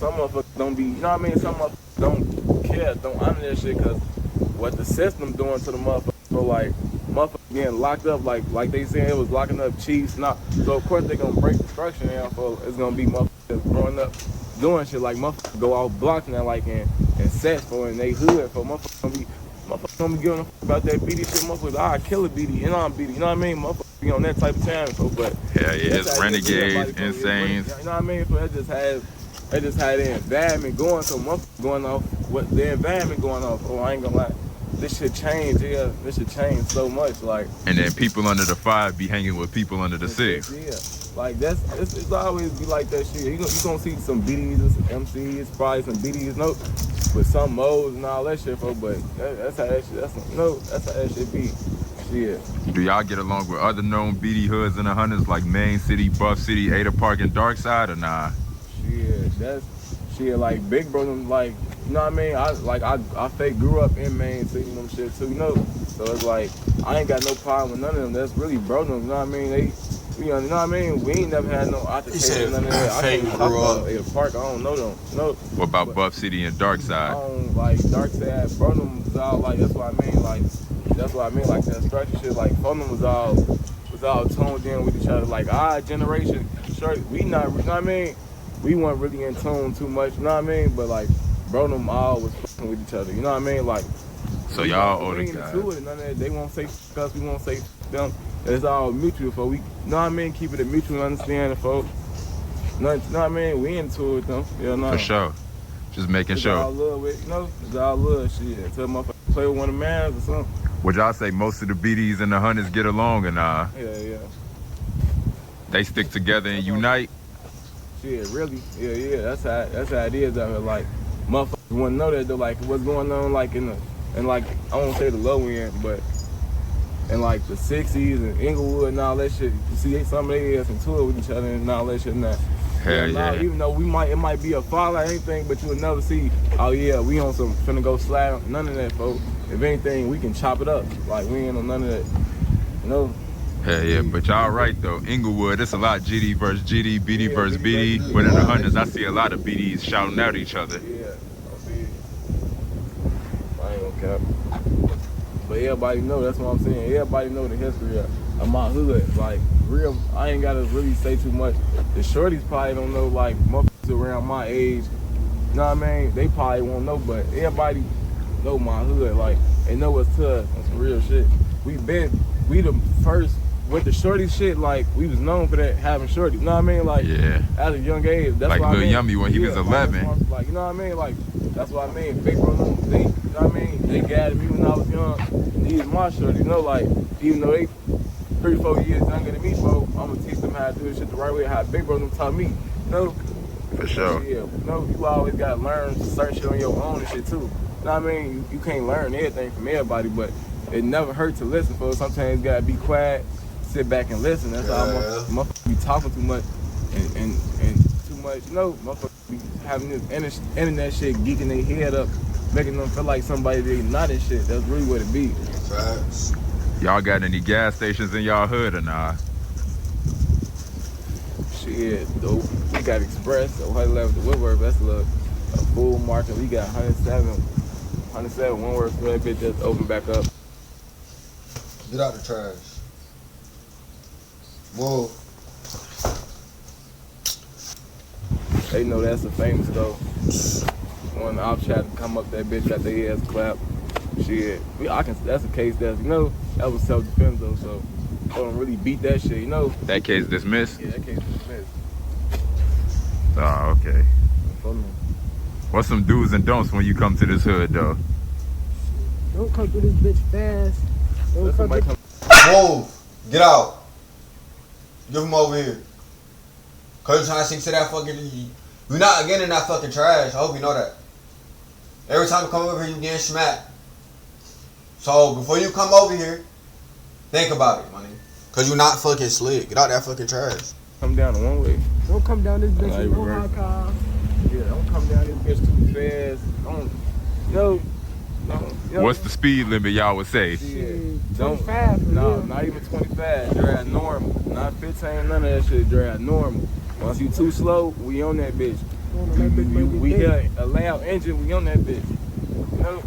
some motherfuckers don't be, you know what I mean? Some motherfuckers don't care, don't honor that shit, because what the system doing to the motherfuckers. So like motherfuckers getting locked up, like they saying it was locking up chiefs. So of course they gonna break the structure now. For it's gonna be motherfuckers growing up doing shit like motherfuckers go off blocks now, like and sets for and they hood for motherfuckers gonna be giving a fuck about that BD shit. Motherfuckers, kill a BD and I'm BD. You know what I mean? Motherfuckers be on that type of time. So, but yeah, it's renegades, insanes. You know what I mean? So that just had the environment going. So motherfuckers going off what the environment going off. Oh, I ain't gonna lie. This should change, yeah. This should change so much, like. And then people under the 5 be hanging with people under the 6. Yeah, like it's always be like that shit. You gonna see some BDs and some MCs, probably some BDs, no, with some modes and all that shit, folks. But that's how that shit. That's how that shit be. Shit. Do y'all get along with other known BD hoods in the hundreds like Main City, Buff City, Ada Park, and Darkside, or nah? Shit, that's shit like Big Bro, like. You know what I mean? I fake grew up in Main City and them shit too, you know? So it's like, I ain't got no problem with none of them. That's really bro them, you know what I mean? You know what I mean? We ain't never had no altercation, none of that. I can't talk about a park, I don't know them. No. What about Buff City and Darkside? I don't, like, Darkside, bro them was all like, that's what I mean, like that structure shit, like, phone them was all toned in with each other. Like, our generation, sure, we not, you know what I mean? We weren't really in tune too much, you know what I mean? But like, bro, them all was fucking with each other. You know what I mean? Like, so y'all older guys. None of that. They won't say us. We won't say them. It's all mutual. For we, you know what I mean? Keep it a mutual understanding, folks. You know what I mean? We into it though. Yeah, no. For sure. Just making sure. It's all love with, you know. It's all love shit. Until motherfuckers play with one of the mans or something. Would y'all say most of the BDs and the hunters get along or nah? Yeah. They stick together and unite. Shit, really? Yeah. That's how it is out here. Like. Motherfuckers want to know that though, like what's going on, like in like I won't say the low end, but in like the 60s and Inglewood and all that shit. You see some of their ass into it with each other and all that shit now. Hell yeah. Even though it might be a fall or anything, but you would never see, oh yeah, we on some finna go slide. None of that, folks. If anything, we can chop it up. Like we ain't on none of that. You know. Hell yeah, but y'all right though. Inglewood, it's a lot GD versus GD, BD versus BD. But in the hundreds, I see a lot of BDs shouting out each other. Yeah, I ain't gonna cap. But everybody know, that's what I'm saying. Everybody know the history of my hood. Like, real, I ain't gotta really say too much. The shorties probably don't know, like, motherfuckers around my age. You know what I mean? They probably won't know, but everybody know my hood. Like, they know what's to us on some real shit. We the first. With the shorty shit, like, we was known for that, having shorty, you know what I mean? Like, yeah. At a young age. That's like what Lil I mean. Yummy when he was 11. Like, you know what I mean? Like, that's what I mean. Big bro, they, you know what I mean? They guided me when I was young. He was my shorty, you know, like, even though they 3-4 years younger than me, bro, I'm gonna teach them how to do this shit the right way, how big bro them taught me, you know? For sure. Yeah, you know, you always gotta learn certain shit on your own and shit, too. You know what I mean? You can't learn everything from everybody, but it never hurts to listen, folks. Sometimes you gotta be quiet, sit back and listen. That's how be talking too much and too much, you know, motherfuckers be having this internet shit geeking their head up, making them feel like somebody they not and shit. That's really what it be. Facts. Y'all got any gas stations in y'all hood or nah? Shit, dope. We got Express, Ohio left the Woodward. That's a full market. We got 107 Woodward, so that bitch just opened back up. Get out the trash. Whoa. They know that's a famous though. When the op chat come up, that bitch got their ass clapped. Shit, that's a case that, you know, that was self-defense though, so I don't really beat that shit, you know. That case dismissed? Yeah, that case dismissed. Oh, okay. What's some do's and don'ts when you come to this hood though? Don't come through this bitch fast. Don't come through. Whoa. Get out. Give him over here. Cause you're trying to stick to that fucking... You're not getting in that fucking trash. I hope you know that. Every time you come over here, you getting smacked. So, before you come over here, think about it, money. Cause you're not fucking slick. Get out that fucking trash. Come down the one way. Don't come down this bitch Like with no reverse. high car. Yeah, don't come down this bitch too fast. Don't, yo. What's the speed limit y'all would say? Shit. 25 for No, real. not even 25. Drive normal. Not 15, none of that shit. Drive normal. Once you too slow, we on that bitch. We hear a loud engine, we on that bitch. You know,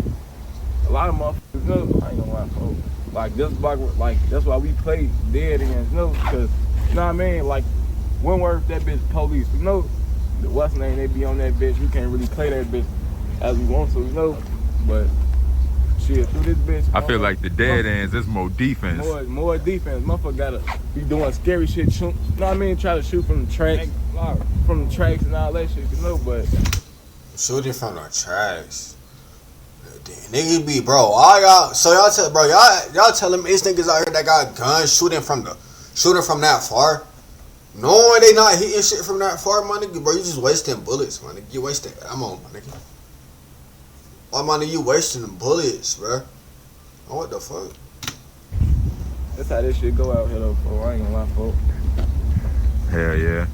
a lot of motherfuckers know. I ain't gonna lie, folks. Like this block, like that's why we play dead against, you know, because you know what I mean. Like Wentworth, that bitch police. You know, the West name they be on that bitch. We can't really play that bitch as we want to, you know. But shit, through this bitch, I feel like the dead ends is more defense. More defense. Motherfucker gotta be doing scary shit. You know what I mean? Try to shoot from the tracks, and all that shit, you know. But Shooting from the tracks. Niggas be, bro, all y'all, so y'all tell, bro, y'all telling me these niggas out here that got guns shooting from that far, knowing they not hitting shit from that far, my nigga, bro, you just wasting bullets, my nigga, you wasting ammo, my nigga. Why, my nigga, you wasting them bullets, bro? Oh, what the fuck? that's how this shit go out here, though, folks. I ain't gonna lie, folks. Hell yeah.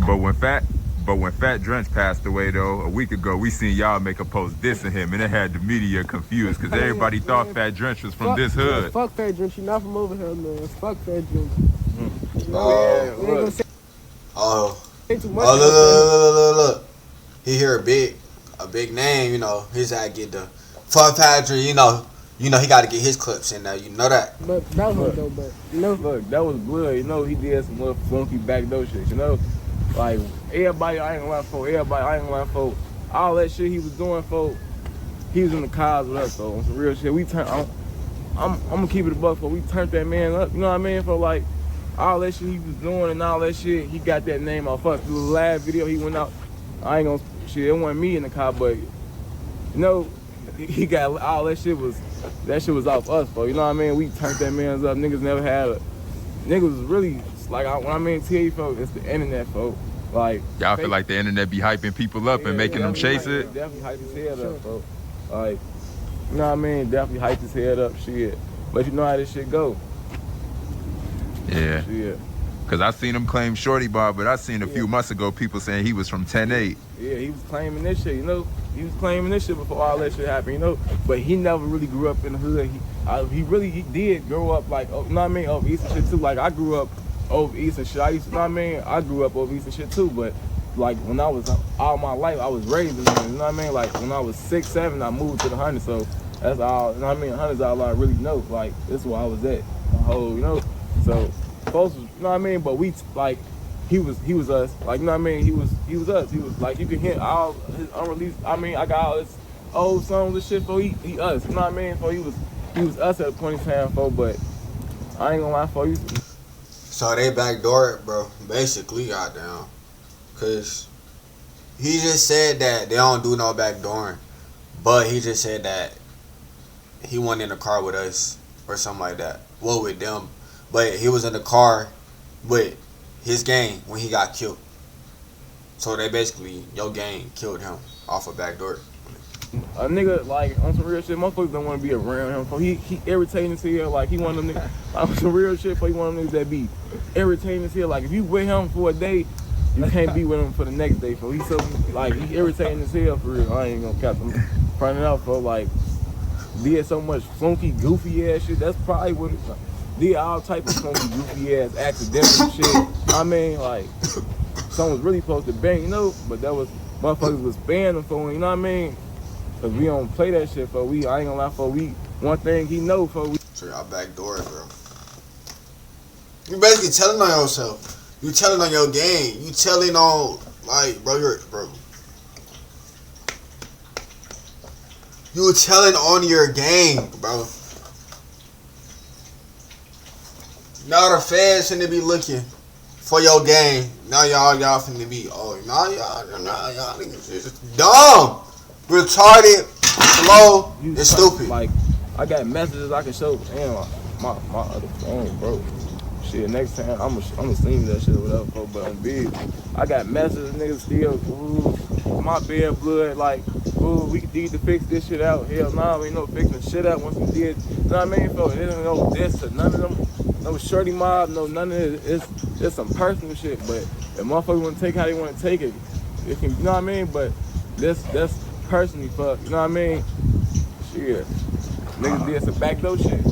But when Fat Drench passed away though, a week ago, we seen y'all make a post dissing him, and it had the media confused because everybody thought Fat Drench was from this hood. Fuck Fat Drench, you not from over here, man. Fuck Fat Drench. Oh, Say too much. look. He hear a big name, you know, his ass get the fuck Patrick, you know, he got to get his clips in there, you know that. But that was though, but you know. Look, that was blood, you know. He did some little funky backdoor shit, you know. Like everybody, I ain't gonna lie, folks. All that shit he was doing, folks. He was in the cars with us, though. On some real shit. I'm gonna keep it a buck, folks. We turned that man up, you know what I mean? For like all that shit he was doing and all that shit, he got that name off us. The last video he went out, I ain't gonna shit. It wasn't me in the car, but you know, he got all that shit was off us, folks. You know what I mean? We turned that man's up. Niggas never had a niggas was really like when I mean tell you, folks, it's the internet, folks. Like Y'all feel like the internet be hyping people up and making them chase it? Definitely hype his head up, folks. Like, you know what I mean? Definitely hype his head up, shit. But you know how this shit go. Yeah. Shit. Cause I seen him claim Shorty Bar, but I seen a few months ago people saying he was from 10-8. Yeah, he was claiming this shit, you know. He was claiming this shit before all that shit happened, you know. But he never really grew up in the hood. He did grow up like, you know what I mean, over East and shit too. Like I grew up over East and shit. You know what I mean? I grew up over East and shit too. But like when I was all my life, I was raised in the hood, you know what I mean? Like when I was 6, 7, I moved to the 100. So that's all, you know what I mean? 100's all I really know. Like this is where I was at, the whole, you know. So folks, you know what I mean? But we like. He was us, like, you know what I mean? He was us. He was like, you can hear all his unreleased. I mean, I got all his old songs and shit for he us. You know what I mean? For he was us at a point in time, for. But I ain't gonna lie, for you. So they backdoor it, bro. Basically, goddamn. Cause he just said that they don't do no backdooring, but he just said that he went in the car with us or something like that. Well, with them, but he was in the car with his gang when he got killed. So they basically, your gang killed him off a backdoor. A nigga, like, on some real shit, motherfuckers don't want to be around him. So he irritating as hell. Like, he one of them niggas, on some real shit, for he one of them niggas that be irritating as hell. Like, if you with him for a day, you can't be with him for the next day. For he so, like, he irritating as hell for real. I ain't gonna cap him fronting out for, like, did so much funky, goofy ass shit. That's probably what it, did all type of funky, goofy ass accidental shit. I mean, like, someone was really supposed to bang, you know, but that was, motherfuckers was banning for him, you know what I mean? Cause we don't play that shit for I ain't gonna lie, for one thing he know for So y'all backdoor, bro. You basically telling on yourself. You telling on your game. You telling on, like, bro, you telling on your game, bro. Now the fans finna be looking for your game. Now y'all finna be, oh, y'all niggas is dumb, retarded, slow, and stupid. Like, I got messages I can show. Damn, my other phone broke. Shit, next time I'ma send you that shit or whatever, folks, but I'm big. I got messages, niggas still, ooh, my bad blood, like, ooh, we need to fix this shit out. Hell nah, we ain't no fixing shit out once we did. You know what I mean, folks? It ain't no this or none of them, no shorty mob, no none of it. It's some personal shit, but if motherfuckers wanna take how they wanna take it, it can, you know what I mean? But that's personally fuck, you know what I mean? Shit. Niggas did some backdoor shit.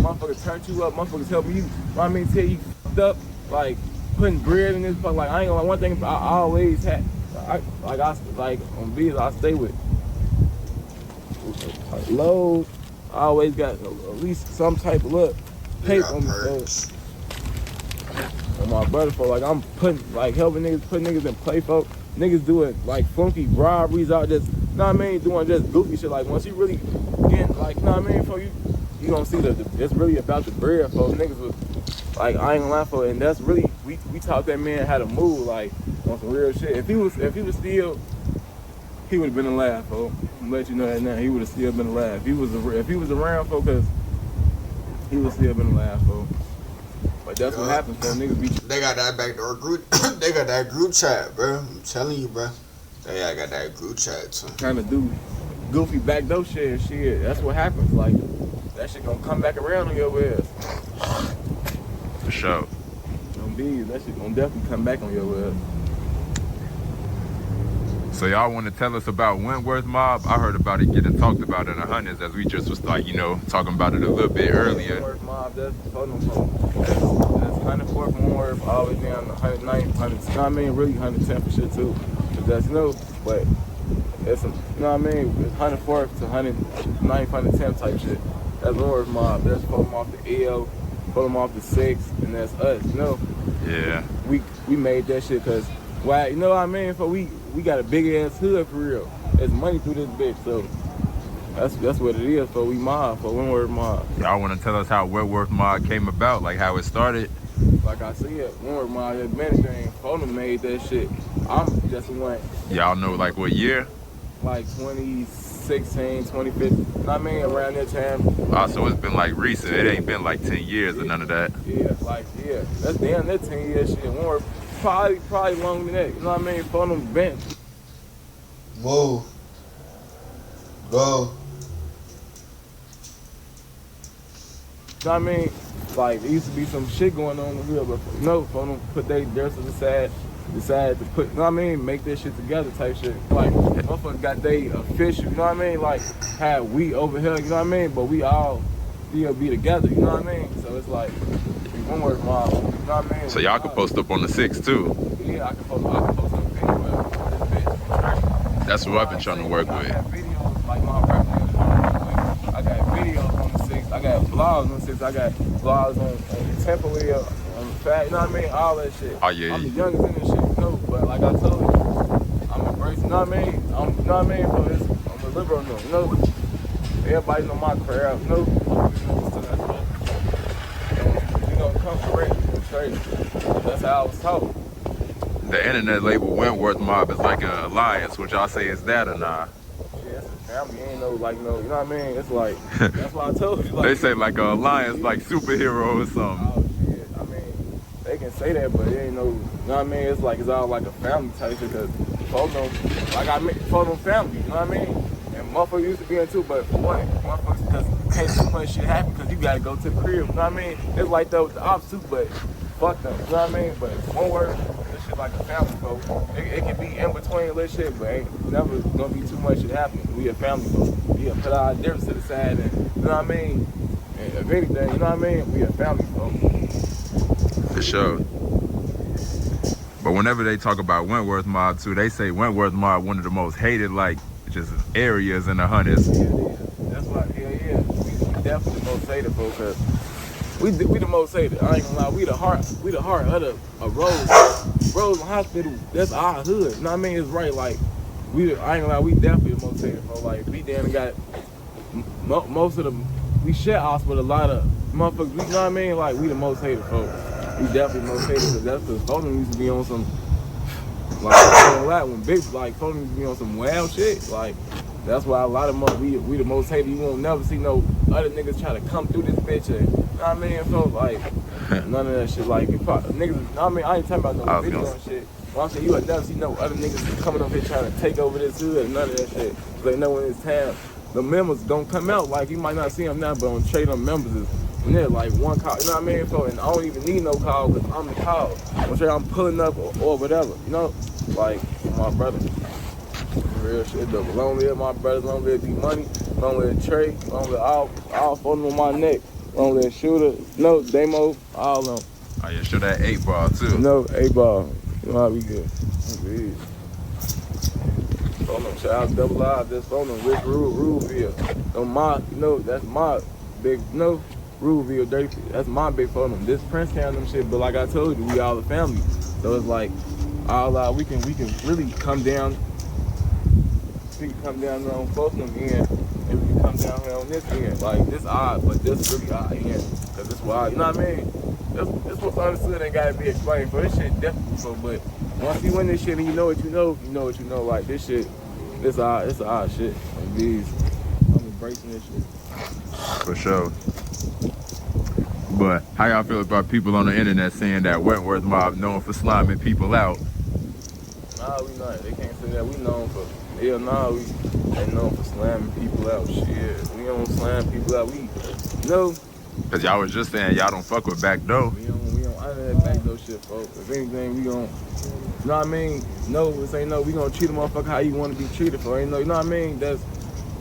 Motherfuckers turned you up, motherfuckers helping you, you know what I mean, tell you fucked up, like putting bread in this fuck. Like, I ain't gonna lie, one thing I always had, like on beats I stay with low. I always got at least some type of look paper on me. And my brother, for like I'm putting, like helping niggas, putting niggas in play, folk. Niggas doing like funky robberies out, just, you know what I mean, doing just goofy shit. Like once you really get, like, you know what I mean, for you gonna see it's really about the bread, folks. Niggas was like, I ain't gonna lie, for, and that's really, we taught that man how to move, like on some real shit. If he was still, he would have been alive, folks. I'm gonna let you know that now. He would have still been alive. If he was around, folks, cause he would still been alive, folks. But that's what happens, so niggas be. They got that backdoor group. They got that group chat, bro. I'm telling you, bro. They got that group chat too. Trying to do goofy backdoor shit. That's what happens. Like that shit gonna come back around on your ass. For sure. That shit gonna definitely come back on your ass. So y'all want to tell us about Wentworth Mob? I heard about it getting talked about in the hundreds, as we just was like, you know, talking about it a little bit earlier. Wentworth Mob, that's 104th Wentworth, all the way down to 109th, 100. You know what I mean? Really 110th for shit too. Cause that's new, but it's, you know what I mean? It's 104th to 109th, 110th type shit. That's Wentworth Mob. That's pull them off the L, pull them off the 6, and that's us. You know? Yeah. We made that shit cause why? You know what I mean? For we got a big ass hood for real. There's money through this bitch, so that's what it is. For we mob, for Wentworth Mob. Y'all want to tell us how Wentworth Mob came about, like how it started? Like I said, Wentworth Mob, that manager Fono made that shit. I'm just one. Y'all know like what year? Like 2016, 2015. You know what I mean? Around that time. Oh, so it's been like recent. It ain't been like 10 years or none of that. Yeah. That's damn that 10 year shit. Wentworth probably longer than that. You know what I mean? Fono bent. Whoa. Bro. You know what I mean? Like, there used to be some shit going on in the real, but no, Fono put their dirt to the side, decided to put, you know what I mean, make this shit together type shit. Like, motherfuckers got they official, you know what I mean? Like, had we over here, you know what I mean? But we all still be together, you know what I mean? So it's like, Wentworth Mob, you know what I mean? So y'all can post up on the 6 too. Yeah, I can post up anywhere. That's what I've been trying to work with. I got videos, like my record. I got videos on the 6. I got vlogs on the 6. I got vlogs on the Temple wheel, on the fat, you know what I mean? All that shit. Oh yeah. I'm the youngest in this shit, you know, but like I told you, I'm embracing, you know what I mean? You know what I mean? So I'm a liberal now, you know? Everybody know my crowd, you know? So that's what we gonna come correct, straight. That's how I was taught. The internet label Wentworth Mob is like an alliance, which y'all say is that or nah? Yeah, it's a family. Ain't no like no, you know what I mean? It's like that's why I told you. Like, They say like an alliance, like superhero or something. Oh shit! I mean, they can say that, but it ain't no. You know what I mean? It's like it's all like a family type shit. Cause folks don't, like I mean, folks don't family. You know what I mean? And motherfuckers used to be in too, but for one, motherfuckers just can't too much shit happen because you gotta go to the crib. You know what I mean? It's like that with the ops too, but fuck them. You know what I mean? But one word, this shit like a family, folks. It can be in between little shit, but ain't never gonna be too much shit happening. We a family, folks. We gotta put our difference to the side, and you know what I mean? And if anything, you know what I mean? We a family, folks. For sure. But whenever they talk about Wentworth Mob too, they say Wentworth Mob one of the most hated like just areas in the Hunters. Yeah, that's why, yeah. We definitely the most hated, folks. Cause we the most hated. I ain't gonna lie. We the heart of the Rose Hospital. That's our hood. You know what I mean? It's right. Like I ain't gonna lie. We definitely the most hated, folks. Like we damn got most of the. We share house with a lot of motherfuckers. You know what I mean? Like we the most hated, folks. We definitely the most hated because that's because Fulton used to be on some like when big like Fulton used to be on some wild shit. Like that's why a lot of we the most hated. You won't never see no other niggas try to come through this bitch. And, you know what I mean? Folks, like none of that shit. Like niggas. I mean, I ain't talking about no video and shit. Well, I'm saying you would never see no other niggas coming up here trying to take over this hood. None of that shit. So they know when it's time. The members gonna come out. Like you might not see them now, but on trade them members is when they're like one call. You know what I mean? So, and I don't even need no call because I'm the call. I'm sure I'm pulling up or whatever. You know, like my brother. Real shit though. Long live my brothers. Long live D-Money. Long live Trey. Long live all phoning on my neck. Long live Shooter. No, Damo. All of them. Oh yeah, show that 8-ball too. No, 8-ball. You know how we good. Good. Phone them, shout out Double I, just phone them, Rick Ruleville. No, that's my big, Ruleville, Dirty, that's my big phone them. This Prince Town them shit, but like I told you, we all the family. So it's like, all we can really come down, on both of them end, and we can come down here on this end. Like, this odd, but this really odd end. Cause it's wild, you know what I mean? This what's understood ain't gotta be explained, for this shit definitely so, but once you win this shit and you know what you know, like this shit, it's odd shit. And these, I'm embracing this shit. For sure. But how y'all feel about people on the internet saying that Wentworth Mob known for slamming people out? Nah, we not. They can't say that. We known for, we ain't known for slamming people out. Shit, we don't slam people out. We, Cause y'all was just saying y'all don't fuck with backdoor. We don't honor that backdoor shit, folks. If anything, we gon', you know what I mean? No, this ain't no, we gonna treat a motherfucker how you wanna be treated for. Ain't no, you know what I mean? That's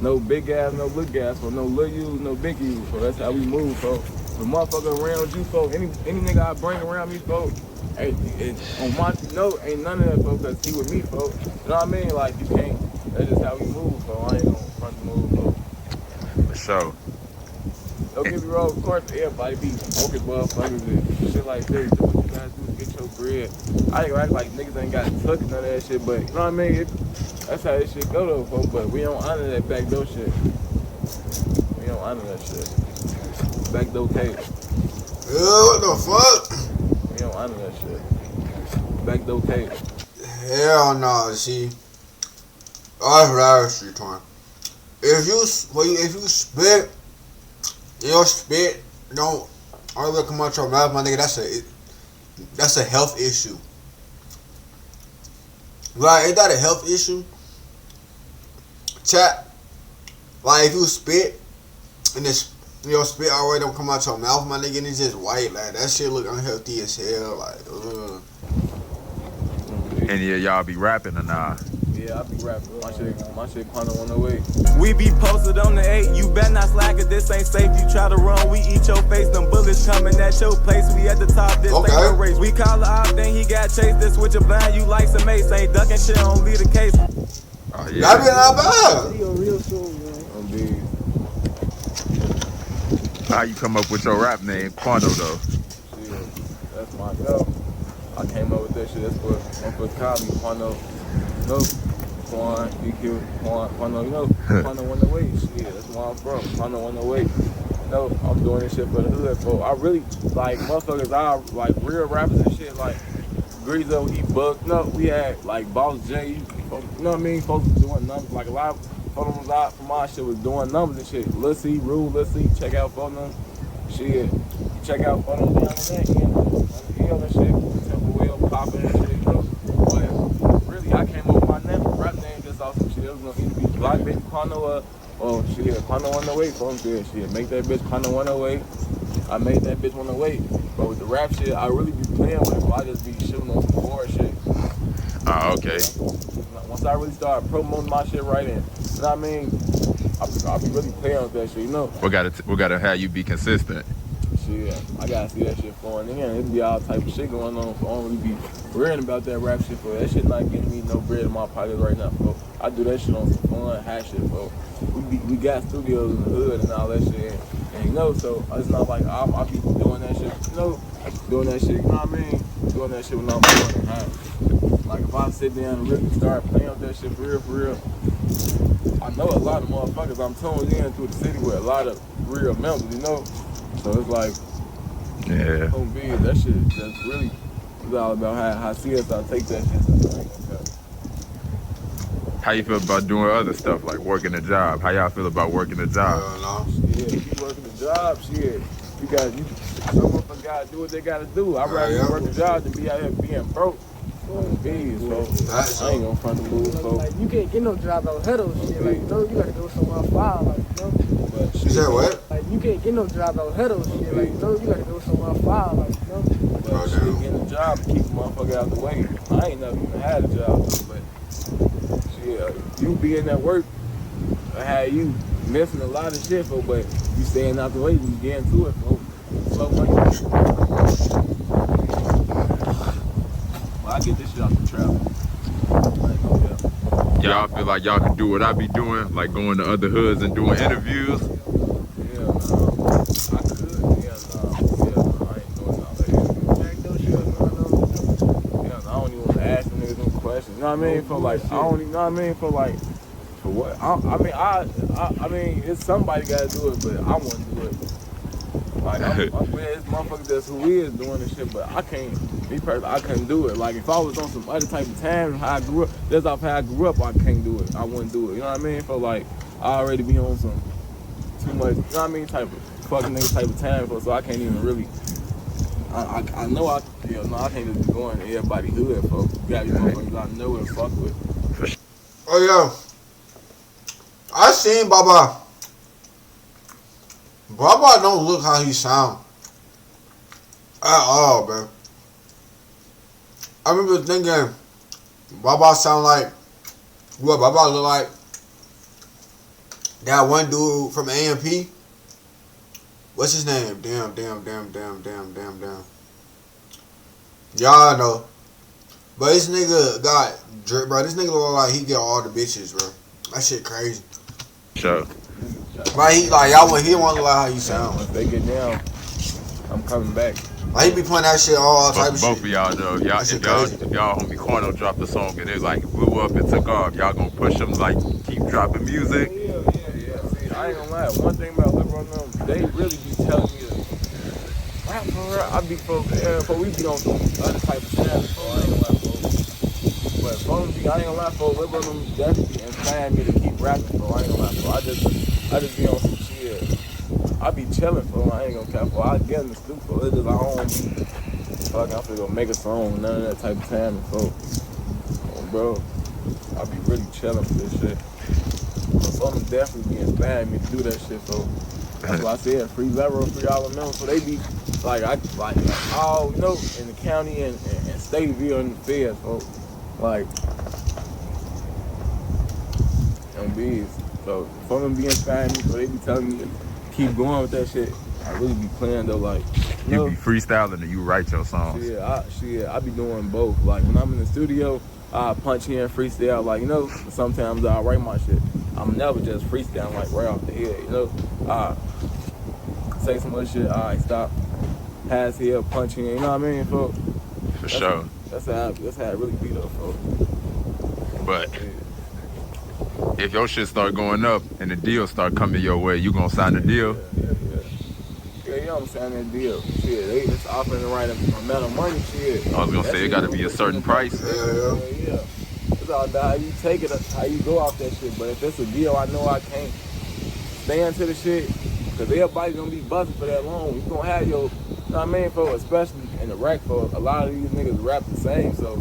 no big ass, no little ass, for no little you, no big you. So that's how we move, folks. The motherfucker around you, folks, any nigga I bring around me, folks, on my, ain't none of that, folks, cause he with me, folks. You know what I mean? Like, you can't, that's just how we move, folks. I ain't gonna front the move, folks. For sure. Don't get me wrong, of course, everybody be focused motherfuckers and shit like this. Do what you guys do to get your bread. I ain't act like niggas ain't got tuck and none of that shit, but you know what I mean? That's how this shit go though, folks, but we don't honor that backdoor shit. We don't honor that shit. Backdoor tape. What the fuck? We don't honor that shit. Backdoor tape. Hell no, see. That's rare shit, man. If you spit, your spit don't always come out your mouth, my nigga. That's a health issue. Right? Ain't that a health issue? Chat. Like if you spit and your spit already don't come out your mouth, my nigga, and it's just white, like that shit look unhealthy as hell. Like, And yeah, y'all be rapping or nah? Yeah, I be rapping. My shit kinda on the way. We be posted on the 8, you better not slack it, this ain't safe. You try to run, we eat your face, them bullets coming at your place. We at the top, this ain't no race. We call it out, then he got chased, this with your blind, you like some mace. Ain't ducking shit, don't leave the case. Oh yeah. that be not bad. He a real soon, man. I'm big. How you come up with your rap name, Quando though? Shit, that's my go. I came up with that shit, that's what called me, Quando. Quan, DQ, Quando, Quando on the way. Shit, that's where I'm from. Quando on the way. I'm doing this shit for the hood, folks. I really, like, motherfuckers, like, real rappers and shit, like, Greezo, he booked. We had, like, Boss J, you know what I mean? Folks was doing numbers, like, a lot of folks out from my shit was doing numbers and shit. Lil C, Rule, Lil C, check out photos. Shit, check out photos down the hill and shit. Temple Wheel, popping and shit, But really, I came up with my name, rap name, just off some shit. It was gonna either be block bitch Quano oh shit, Quano 108, phone shit, make that bitch Quano 108. I made that bitch 108. But with the rap shit, I really be playing with it, so I just be shooting on some board shit. Oh, okay. Once I really start promoting my shit right in, you know what I mean? I'll be really playing with that shit, you know? We gotta have you be consistent. Shit, I gotta see that shit flowing in. It be all type of shit going on, so I don't really be worrying about that rap shit, for that shit not getting me no bread in my pocket right now, bro. I do that shit on some fun, hash shit, bro. We got studios in the hood and all that shit, and you know, so it's not like I'll be doing that shit, you know, doing that shit, you know what I mean? Doing that shit when I'm doing hash. Like if I sit down and really start playing with that shit for real, I know a lot of motherfuckers I'm tuned in through the city with a lot of real members, you know? So it's like, yeah. That shit that's really, it's all about how serious I take that shit. How you feel about doing other stuff, like working a job? How y'all feel about working a job? Shit, keep working the job, shit. Some motherfuckers gotta do what they gotta do. I'd rather work a job than be out here being broke. I ain't gonna front the move, so. Like, you can't get no job out here though, shit. Like, you know, you gotta go somewhere far, like, you know. You said what? Like, you can't get no job out here though, shit. Like, you know, you gotta go somewhere far, like, you know. But shit, getting a job to keep a motherfucker out the way. I ain't never even had a job, but shit, you being at work, I had you missing a lot of shit, but you staying out the way, you getting to it, bro. So much. I get this shit off the travel. Y'all feel like y'all can do what I be doing, like going to other hoods and doing interviews? I could. I ain't doing all that. I don't even want to ask them niggas no questions. You know what I mean? For like, I don't even know what I mean? For like, for what? I mean, it's somebody got to do it, but I want to do it. Like, it's motherfuckers that's who is doing this shit, but I can't, me personally, I couldn't do it. Like, if I was on some other type of time, how I grew up, that's off how I grew up, I can't do it. I wouldn't do it. You know what I mean? For like, I already be on some too much, you know what I mean, type of fucking nigga type of time, so I can't even really, I know I can't just be going to everybody hood, folks. You gotta be motherfuckers I know and fuck with. Oh, yeah. I seen Baba. Baba don't look how he sound at all, bro. I remember thinking Baba sound like what Baba look like that one dude from AMP. What's his name? Damn. Y'all know. But this nigga got drip, bro. This nigga look like he get all the bitches, bro. That shit crazy. Sure. But he like y'all he want to like how you sound. Once they get down, I'm coming back. Like he be playing that shit all type of shit. Both of y'all though, if y'all homie Quano dropped a song and it like blew up and took off, y'all gonna push them like keep dropping music? Yeah. See, I ain't gonna lie. One thing about Liberal them, they really be telling me to rap for real. I be for we be on some other type of time. So I ain't gonna lie, folks. But for me, I ain't gonna lie, for Liberal them definitely inspired me to keep rapping. So I ain't gonna lie, so I just be on some shit. I be chilling, for I ain't gonna cap for. I get in the studio, for it is I don't be fucking. I'm finna go make a song, none of that type of time, so bro, I be really chilling for this shit. So I'm definitely be inspiring me to do that shit. So that's why I said free Vero, free all of them. So they be like all in the county and state view and the feds, so like them bees. So for them be inspiring me, so they be telling me to keep going with that shit. I really be playing though, like you be freestyling and you write your songs. I be doing both. Like when I'm in the studio, I punch in freestyle, like sometimes I write my shit. I'm never just freestyling like right off the head, I say some other shit, I stop, pass here, punch in, you know what I mean, folks? For sure. That's how it really be though, folks. But if your shit start going up and the deal start coming your way, you gonna sign the deal? Yeah, I'm signing that deal. Shit, they just offering the right amount of money, shit. I was gonna say it gotta be a certain price. Yeah. It's all about how you take it, how you go off that shit. But if it's a deal, I know I can't stand to the shit, because everybody's gonna be busting for that long. You gonna have your, you know what I mean, for especially in the rack for a lot of these niggas rap the same. So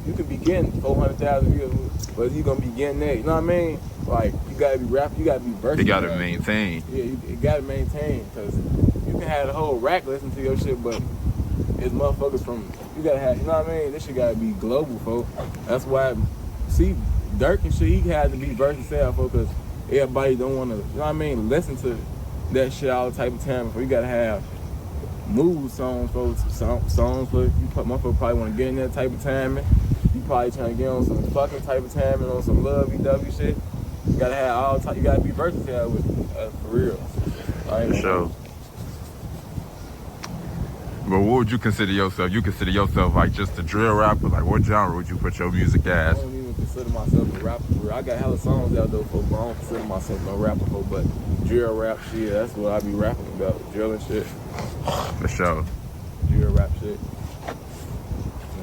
you could be getting 400,000 views, but you gonna be getting that. You know what I mean? Like you gotta be rap, you gotta be versatile. You gotta maintain. Yeah, you gotta maintain because you can have the whole rack listen to your shit, but it's motherfuckers from you gotta have. You know what I mean? This shit gotta be global, folks. That's why see Dirk and shit. He had to be versatile, folks, because everybody don't want to. You know what I mean? Listen to that shit all the type of time. So you gotta have mood songs, folks. Songs for you. Motherfucker probably want to get in that type of timing. You probably trying to get on some fucking type of timing, on some lovey-dovey shit. You gotta have all type. You gotta be versatile with for real. For sure. But what would you consider yourself? You consider yourself like just a drill rapper? Like what genre would you put your music as? I don't even consider myself a rapper. For real. I got hella songs out there, folks, but I don't consider myself no rapper, folks. But drill rap shit, that's what I be rapping about. Drill and shit. For sure. Drill rap shit.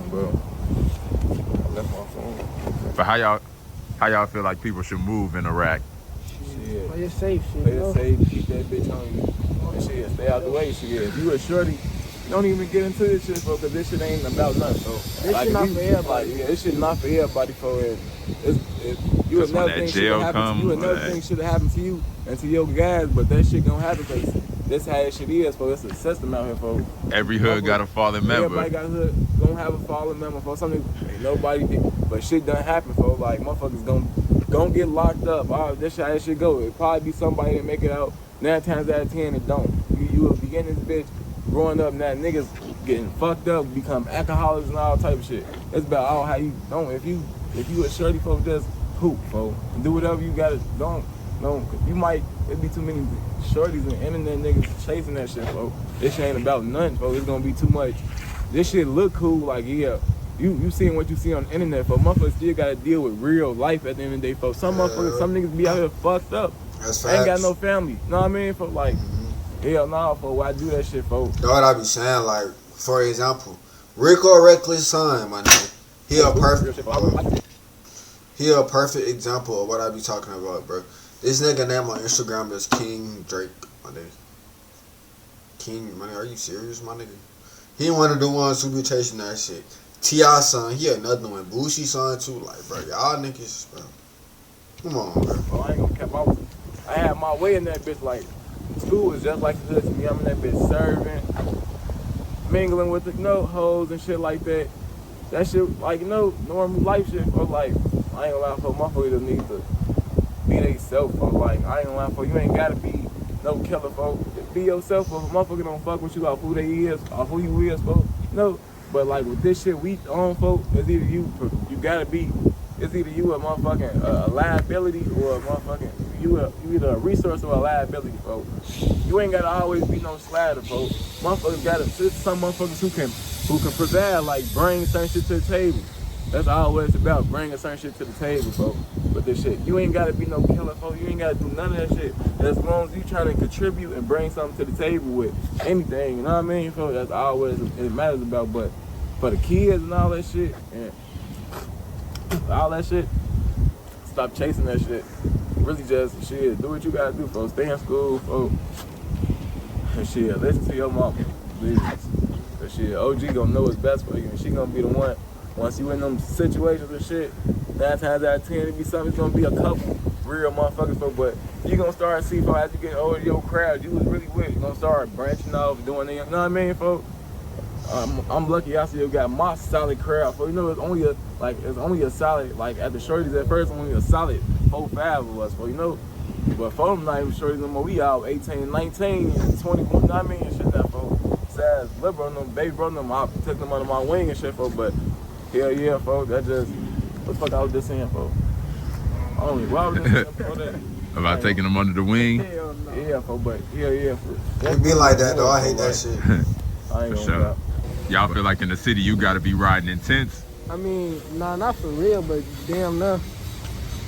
Bro, I left my phone. But how y'all feel like people should move in Iraq? Shit. Play it safe, shit. Play it safe, keep that bitch on you. And shit, stay out the way, shit. If you a shorty, don't even get into this shit, bro, because this shit ain't about nothing, so. This shit not for everybody. Yeah, this shit not for everybody, for it. You would never think shit would happen to you. You would never think shit would happen to you and to your guys, but that shit gonna happen because this how this shit is, folks. It's a system out here, folks. Every hood got a fallen member. Everybody got a hood, gonna have a fallen member, folks. Something ain't nobody did, but shit done happen, folks. Like, motherfuckers gonna get locked up. Oh, this how this shit go. It probably be somebody that make it out 9 times out of 10 it don't. You will be getting this bitch growing up now, niggas getting fucked up, become alcoholics and all type of shit. It's about all how you don't. If you a shorty, folks, just hoop, folks. Do whatever you gotta. Don't. You might. It be too many shorties and internet niggas chasing that shit, folks. This shit ain't about nothing, folks. It's gonna be too much. This shit look cool, like yeah. You seeing what you see on the internet, folks. Motherfuckers still gotta deal with real life at the end of the day, folks. Some motherfuckers, some niggas be out here fucked up. That's facts. Ain't got no family. Know what I mean? Folks, like. Hell nah, folks. Why do that shit, folks? Know what I be saying? Like, for example, Rico Reckless son, my nigga. He a perfect example of what I be talking about, bro. This nigga name on Instagram is King Drake, my nigga. King, my nigga, are you serious, my nigga? He one of the ones who be chasing that shit. T.I. son, he another one. Boosie son too, like, bro, y'all niggas, bro. Come on, bro. Well, I ain't gonna cap. I had my way in that bitch, like. School was just like the hood to me. I'm in that bitch serving, mingling with the hoes and shit like that. That shit, like, normal life shit. But like, I ain't gonna lie, for motherfuckers that need to be they self. For like, I ain't gonna lie, for you ain't gotta be no killer, folks. Be yourself. For motherfucker don't fuck with you off who they is, off who you is, folks. But like with this shit we own, folks, it's either you gotta be. It's either you a motherfucking a liability or a motherfucking you either a resource or a liability, folks. You ain't gotta always be no slider, folks. Motherfuckers gotta some motherfuckers who can provide, like bring certain shit to the table. That's all it's about, bringing certain shit to the table, folks. But this shit, you ain't gotta be no killer, folks. You ain't gotta do none of that shit. As long as you trying to contribute and bring something to the table with anything, you know what I mean, folks? That's all it matters about. But for the kids and all that shit, and all that shit, stop chasing that shit. Really just shit, do what you gotta do, folks. Stay in school, folks. And shit, listen to your mama, please. Cause shit, OG gonna know what's best for you, and she gonna be the one. Once you in them situations and shit, 9 times out of 10, it be something. It's gonna be a couple real motherfuckers, folks. But you gonna start to see, folks, as you get older, your crowd you was really with, you gonna start branching off, doing it. You know what I mean, folks? I'm lucky I still got my solid crowd. So, it's only a solid, like at the shorties at first, only a solid 4-5 of us, but for them not even shorties no more. We out 18, 19, 21, you know what I mean, and shit that, folks. Sad, little bro, them, baby bro, them, I took them under my wing and shit, folks, but hell yeah, folks, that just, what the fuck I was just saying, folks? I don't know, why was I just saying that? About taking them under the wing? Hell no. Yeah, folks, but hell yeah. It be like that, though. I hate that shit. I ain't For gonna sure. doubt. Y'all feel like in the city you gotta be riding intense? I mean, nah, not for real, but damn no.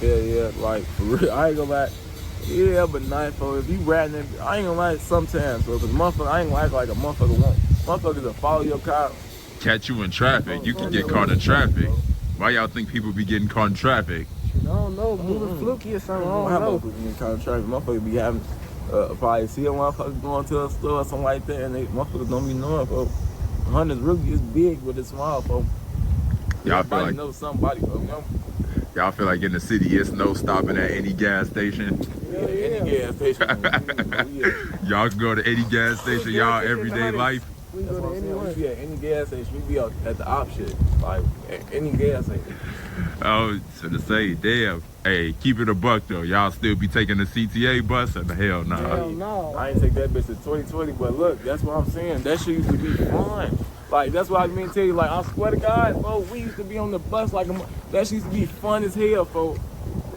Yeah, like, for real, I ain't gonna lie. Yeah, but not, folks. If you riding it, I ain't gonna lie sometimes, folks, because motherfucker, I ain't gonna act like a motherfucker won't. Motherfuckers will follow your car. Catch you in traffic, you can get caught in traffic. Why y'all think people be getting caught in traffic? I don't know, moving fluky or something, I don't know. Motherfuckers get caught in traffic. Motherfuckers be having, probably see a motherfucker going to a store or something like that, and they motherfuckers don't be knowing, folks. Hunters really is big, but it's small, folks. Y'all feel like know somebody, folks. You know? y'all feel like in the city it's no stopping at any gas station. Yeah, any gas station. Y'all can go to any gas station, y'all everyday life. We go to anywhere. We be at any gas station. We be out at the op shit. Like at any gas station. Oh, so to say, damn. Hey, keep it a buck though. Y'all still be taking the CTA bus or the hell nah? Hell no. I ain't take that bitch to 2020, but look, that's what I'm saying. That shit used to be fun. Like that's what I mean to tell you. Like I swear to God, folks, we used to be on the bus like that shit used to be fun as hell, folks.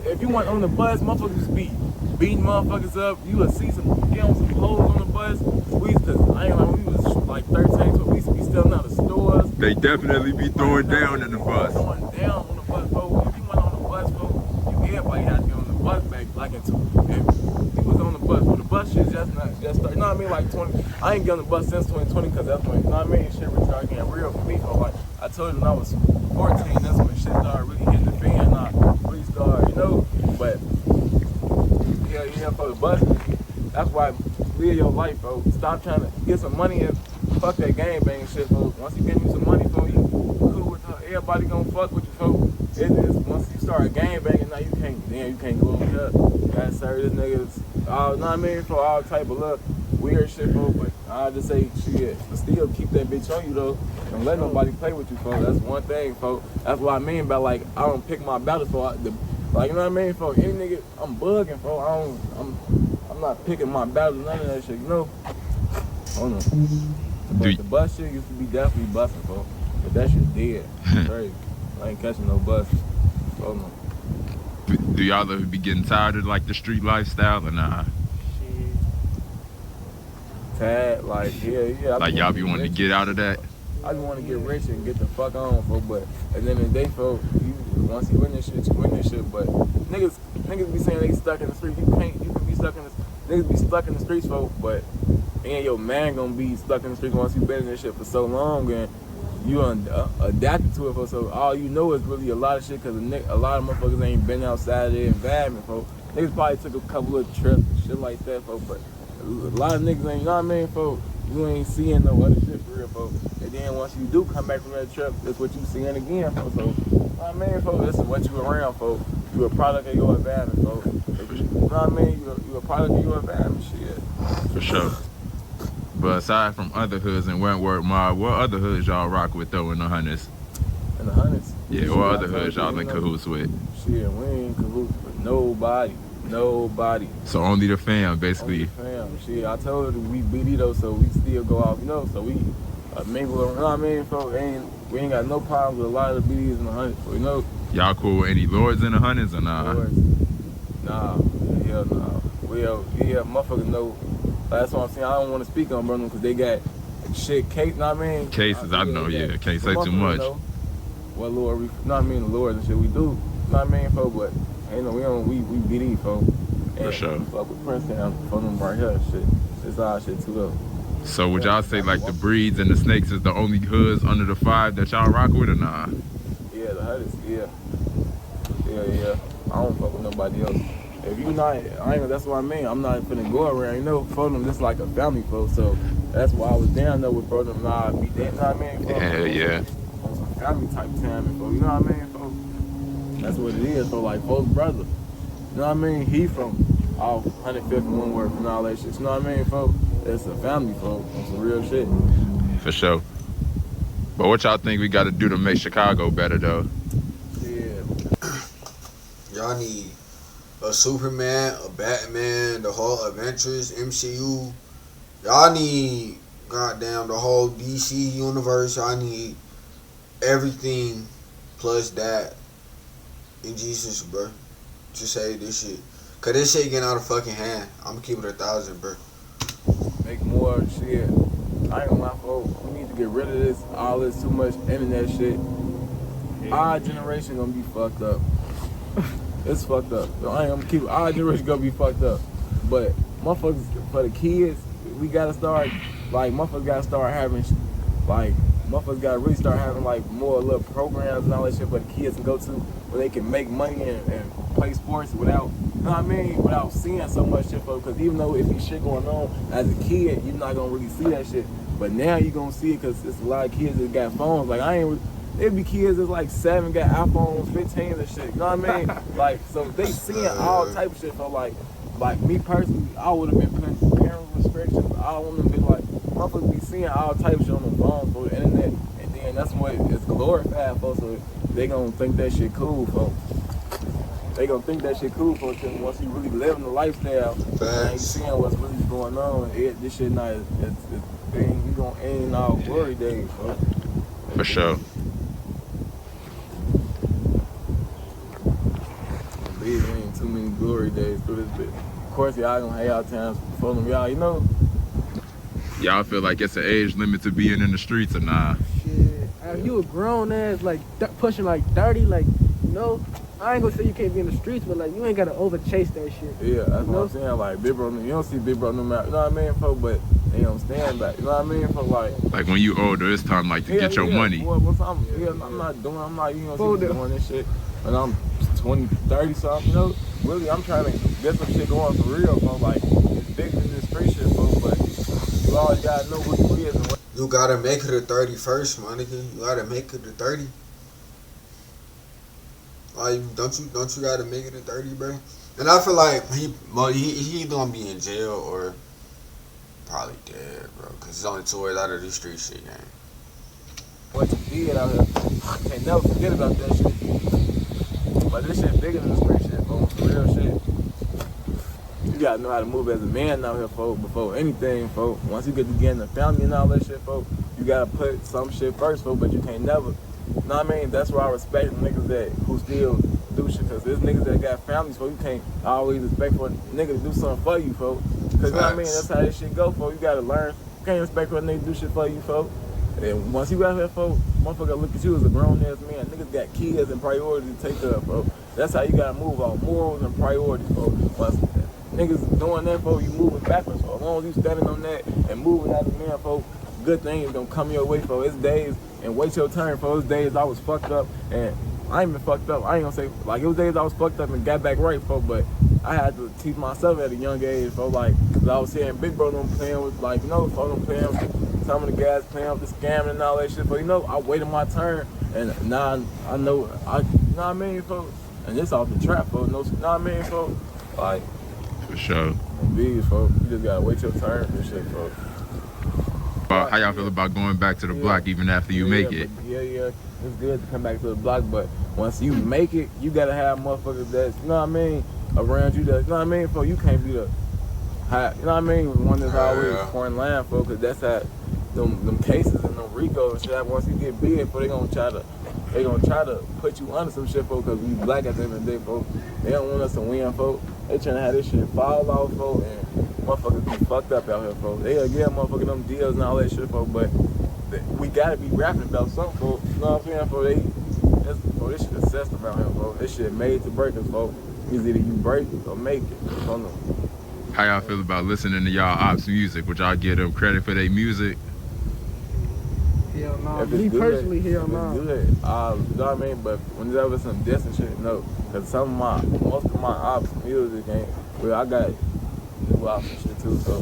If you went on the bus, motherfuckers used to be beating motherfuckers up. You would see get on some hoes on the bus. We used to, I ain't like, we was like 13, so we used to be stealing out of stores. They definitely be throwing down in the bus. Throwing down on the bus, folks. If you went on the bus, folks, everybody had to be on the bus back like in two. If you was on the bus, but the bus shit just started. You know what I mean? Like 20. I ain't get on the bus since 2020 because that's when, you know what I mean? Shit really started getting real for me. So like I told you when I was 14, that's when shit started really hitting the fan. I really started, you know. But yeah, for the bus, that's why live your life, folks. Stop trying to get some money and fuck that gang banging shit, folks. Once you get you some money, folks, you cool with her. Everybody gonna fuck with you, folks. It is once you start gang banging, now you can't go over there. You gotta serve this niggas, all, know what I mean, for all type of look weird shit, folks. But I just say shit, but still keep that bitch on you though. Don't let nobody play with you, folks. That's one thing, folks. That's what I mean by like I don't pick my battles for like, you know what I mean, folks. Any nigga, I'm bugging, folks. I'm not picking my battles, none of that shit, you know. Hold on. But the bus shit used to be definitely busting, folks. But that shit dead. Crazy. I ain't catching no bus. Hold on. Do y'all ever be getting tired of like the street lifestyle or nah? Shit. Tad, like, yeah. Like y'all be wanting to get out of that? I just want to get rich and get the fuck on, folks. But at the end of the day, folks, once you win this shit, you win this shit. But niggas be saying they stuck in the street. You can be stuck in the niggas be stuck in the streets, folks. But and your man gonna be stuck in the streets once you been in this shit for so long and you adapted to it, folks. So all you know is really a lot of shit because a lot of motherfuckers ain't been outside of their environment, folks. Niggas probably took a couple of trips and shit like that, folks. But a lot of niggas ain't, you know what I mean, folks. You ain't seeing no other shit for real, folks. And then once you do come back from that trip, that's what you seeing again, folks. So, you know what I mean, folks, this is what you around, folks. You a product of your environment, folks. You know what I mean? You a product of your environment, shit. For sure. But aside from other hoods and Wentworth Mob, what other hoods y'all rock with though in the Hunters? In the Hunters? Yeah, what other hoods y'all in cahoots with? Shit, we ain't cahoots with nobody. So only the fam, basically. Only the fam. Shit, I told her we BD though, so we still go off, you know, so we mingle around, you know what I mean, folks? We ain't got no problems with a lot of the BDs in the Hunters, you know. Y'all cool with any lords in the Hunters or nah? Lords? Nah, hell nah. Yeah, motherfuckers know. That's what I'm saying. I don't want to speak on them because they got shit case, know what I mean? Cases, I know, yeah. Can't say too much. What Lord, know what I mean, the Lords and shit we do, know what I mean, folks, but ain't no, we BD, folks. For sure. Fuck with Princeton for them right here, shit. It's our shit too, though. So would y'all say like the Breeds and the Snakes is the only hoods under the 5 that y'all rock with or nah? Yeah, the Hunters, yeah. I don't fuck with nobody else. If you not, that's what I mean. I'm not finna go around, you know, for them, this like a family, folks. So that's why I was down there with them. Nah, be that, you know what I mean? Folks, yeah. On some family type time, folks. You know what I mean, folks? That's what it is. So like, folks' brother, you know what I mean? He from off 105th and Wentworth and all that shit. You know what I mean, folks? It's a family, folks. On some real shit. For sure. But what y'all think we got to do to make Chicago better, though? Yeah. Y'all need a Superman, a Batman, the whole Adventures, MCU. Y'all need, goddamn, the whole DC universe. Y'all need everything plus that in Jesus, bro. Just say this shit. Cause this shit getting out of fucking hand. I'ma keep it 1,000, bro. Make more shit. I ain't gonna lie, folks. We need to get rid of this, all this too much internet shit. Our generation gonna be fucked up. It's fucked up. I ain't gonna keep our generation gonna be fucked up. But motherfuckers, for the kids, we gotta start, like, motherfuckers gotta start having, like, motherfuckers gotta really start having, like, more little programs and all that shit for the kids to go to where they can make money and play play sports without, you know what I mean, without seeing so much shit, folks. Because even though if you shit going on as a kid, you're not gonna really see that shit. But now you gonna see it because it's a lot of kids that got phones. Like it'd be kids that's like 7 got iPhones, 15 and shit. You know what I mean? Like so they seeing all type of shit. So like me personally, I would have been putting parent restrictions. I wouldn't have been like motherfuckers be seeing all type of shit on the phone for the internet, and then that's what it's glorified for. So they gonna think that shit cool, folks. They gonna think that shit cool for because once you really living the lifestyle, and you seeing what's really going on, this shit not you gonna end all glory days, folks. For sure. Believe me, ain't too many glory days through this bit. Of course, y'all gonna have y'all times for them, y'all. You know. Y'all feel like it's an age limit to being in the streets or nah? Shit, if you a grown ass, like pushing like 30, like you know, I ain't gonna say you can't be in the streets, but like you ain't gotta over chase that shit. Yeah, that's what I'm saying. Like big bro, you don't see big bro no matter. You know what I mean, folks? But they don't stand back. You know what I mean, folks? Like when you older, it's time like to get your money. Well, I'm not doing. You know, doing this shit. And I'm 20, 30 something. You know, really, I'm trying to get some shit going for real, folks. Like it's bigger than this street shit, folks. But you always gotta know who you is and what. You gotta make it to 30 first, my nigga. You gotta make it to 30. Like, don't you gotta make it to 30, bro? And I feel like he gonna be in jail or probably dead, bro. Cause it's only 2 ways out of this street shit game. What you did out here, I can't never forget about that shit. But this shit bigger than the street shit, folks. For real shit. You gotta know how to move as a man out here, folks, before anything, folks. Once you get to getting a family and all that shit, folks, you gotta put some shit first, folks, but you can't never. You know what I mean? That's why I respect the niggas who still do shit, because there's niggas that got families, folks. You can't always expect for a nigga to do something for you, folks. Because you know what I mean? That's how this shit go, folks. You gotta learn. You can't expect for a nigga to do shit for you, folks. And once you out here, folks, motherfucker look at you as a grown-ass man. Niggas got kids and priorities to take care of, folks. That's how you gotta move on morals and priorities, folks. Once niggas doing that, folks, you moving backwards, folks. As long as you standing on that and moving as a man, folks, good things gonna come your way, folks. It's days and wait your turn, folks. It's days I was fucked up and I ain't been fucked up. I ain't gonna say, like, it was days I was fucked up and got back right, folks, but I had to teach myself at a young age, folks, like, cause I was hearing big bro them playing with, like, you know, folks them playing with some of the guys playing with the scamming and all that shit, but you know, I waited my turn and now I know, you know what I mean, folks? And this off the trap, folks, you know what I mean, folks? Like, for sure. Big, folks, you just gotta wait your turn for shit, folks. How y'all feel about going back to the block even after you make it? Yeah, it's good to come back to the block, but once you make it, you gotta have motherfuckers that's, you know what I mean, around you that, you know what I mean, folks, you can't be the high, you know what I mean, one that's always pouring line, folks, because that's how them cases and them RICO and shit, once you get big, folks, they gonna try to put you under some shit, folks, because we black at the end of the day, folks. They don't want us to win, folks. They trying to have this shit fall off, folks, and motherfuckers be fucked up out here, folks. They'll give motherfuckers them deals and all that shit, folks, but we gotta be rapping about something, folks. You know what I'm saying, folks? This shit is system around here, folks. This shit made to break us, folks. It's either you break it or make it. How y'all feel about listening to y'all ops music? Would y'all give them credit for their music? Hell no. Me personally, hell no. Good. You know what I mean? But when there's ever some distant shit, no. Because most of my ops music ain't, well, I got new ops and shit too, so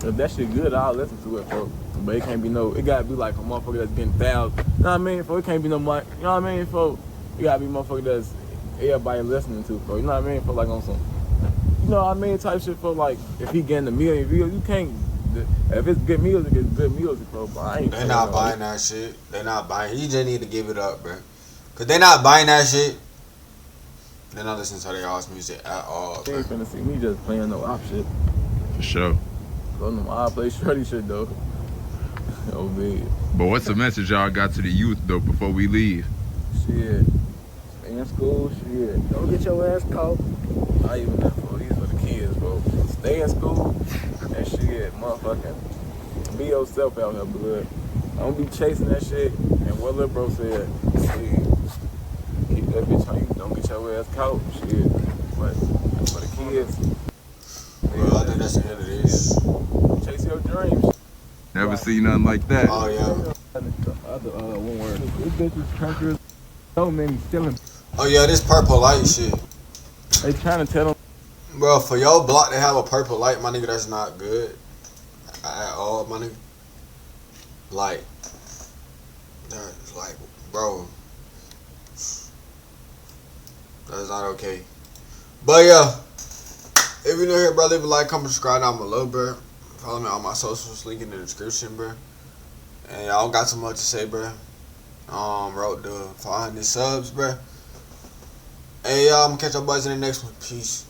if that shit good, I'll listen to it, folks. But it can't be it gotta be like a motherfucker that's getting thousands. You know what I mean, folks? It can't be no money. You know what I mean, folks? It gotta be motherfucker that's everybody listening to, folks. You know what I mean? For like on some, you know what I mean, type shit, for like, if he getting a million views, you can't. If it's good music, it's good music, bro. But I ain't. They not buying that shit. They not buying. You just need to give it up, bro. Cause they not buying that shit. They not listening to their house music at all. They ain't finna see me just playing no op shit. For sure. So no, I play shorty shit though. Oh big. But what's the message y'all got to the youth though before we leave? Shit. Stay in school. Shit. Don't get your ass caught. Not even that, bro. These for the kids, bro. Stay in school. And shit, motherfucking be yourself out here, blood. Don't be chasing that shit. And what Lil Bro said, shit, keep that bitch on you. Don't get your ass caught, shit. But for the kids, well, I think that's the end of this. Chase your dreams. Never seen nothing like that. Oh yeah. Other one word. This bitch is country. So many stealing. Oh yeah, this purple light shit. They trying to tell them. Bro, for your block to have a purple light, my nigga, that's not good at all, my nigga. Like, that's like, bro, that's not okay. But yeah, if you're new here, bro, leave a like, comment, subscribe down below, bro. Follow me on my socials, link in the description, bro. And y'all got so much to say, bro. Wrote the 500 subs, bro. Hey, y'all, I'm gonna catch y'all boys in the next one. Peace.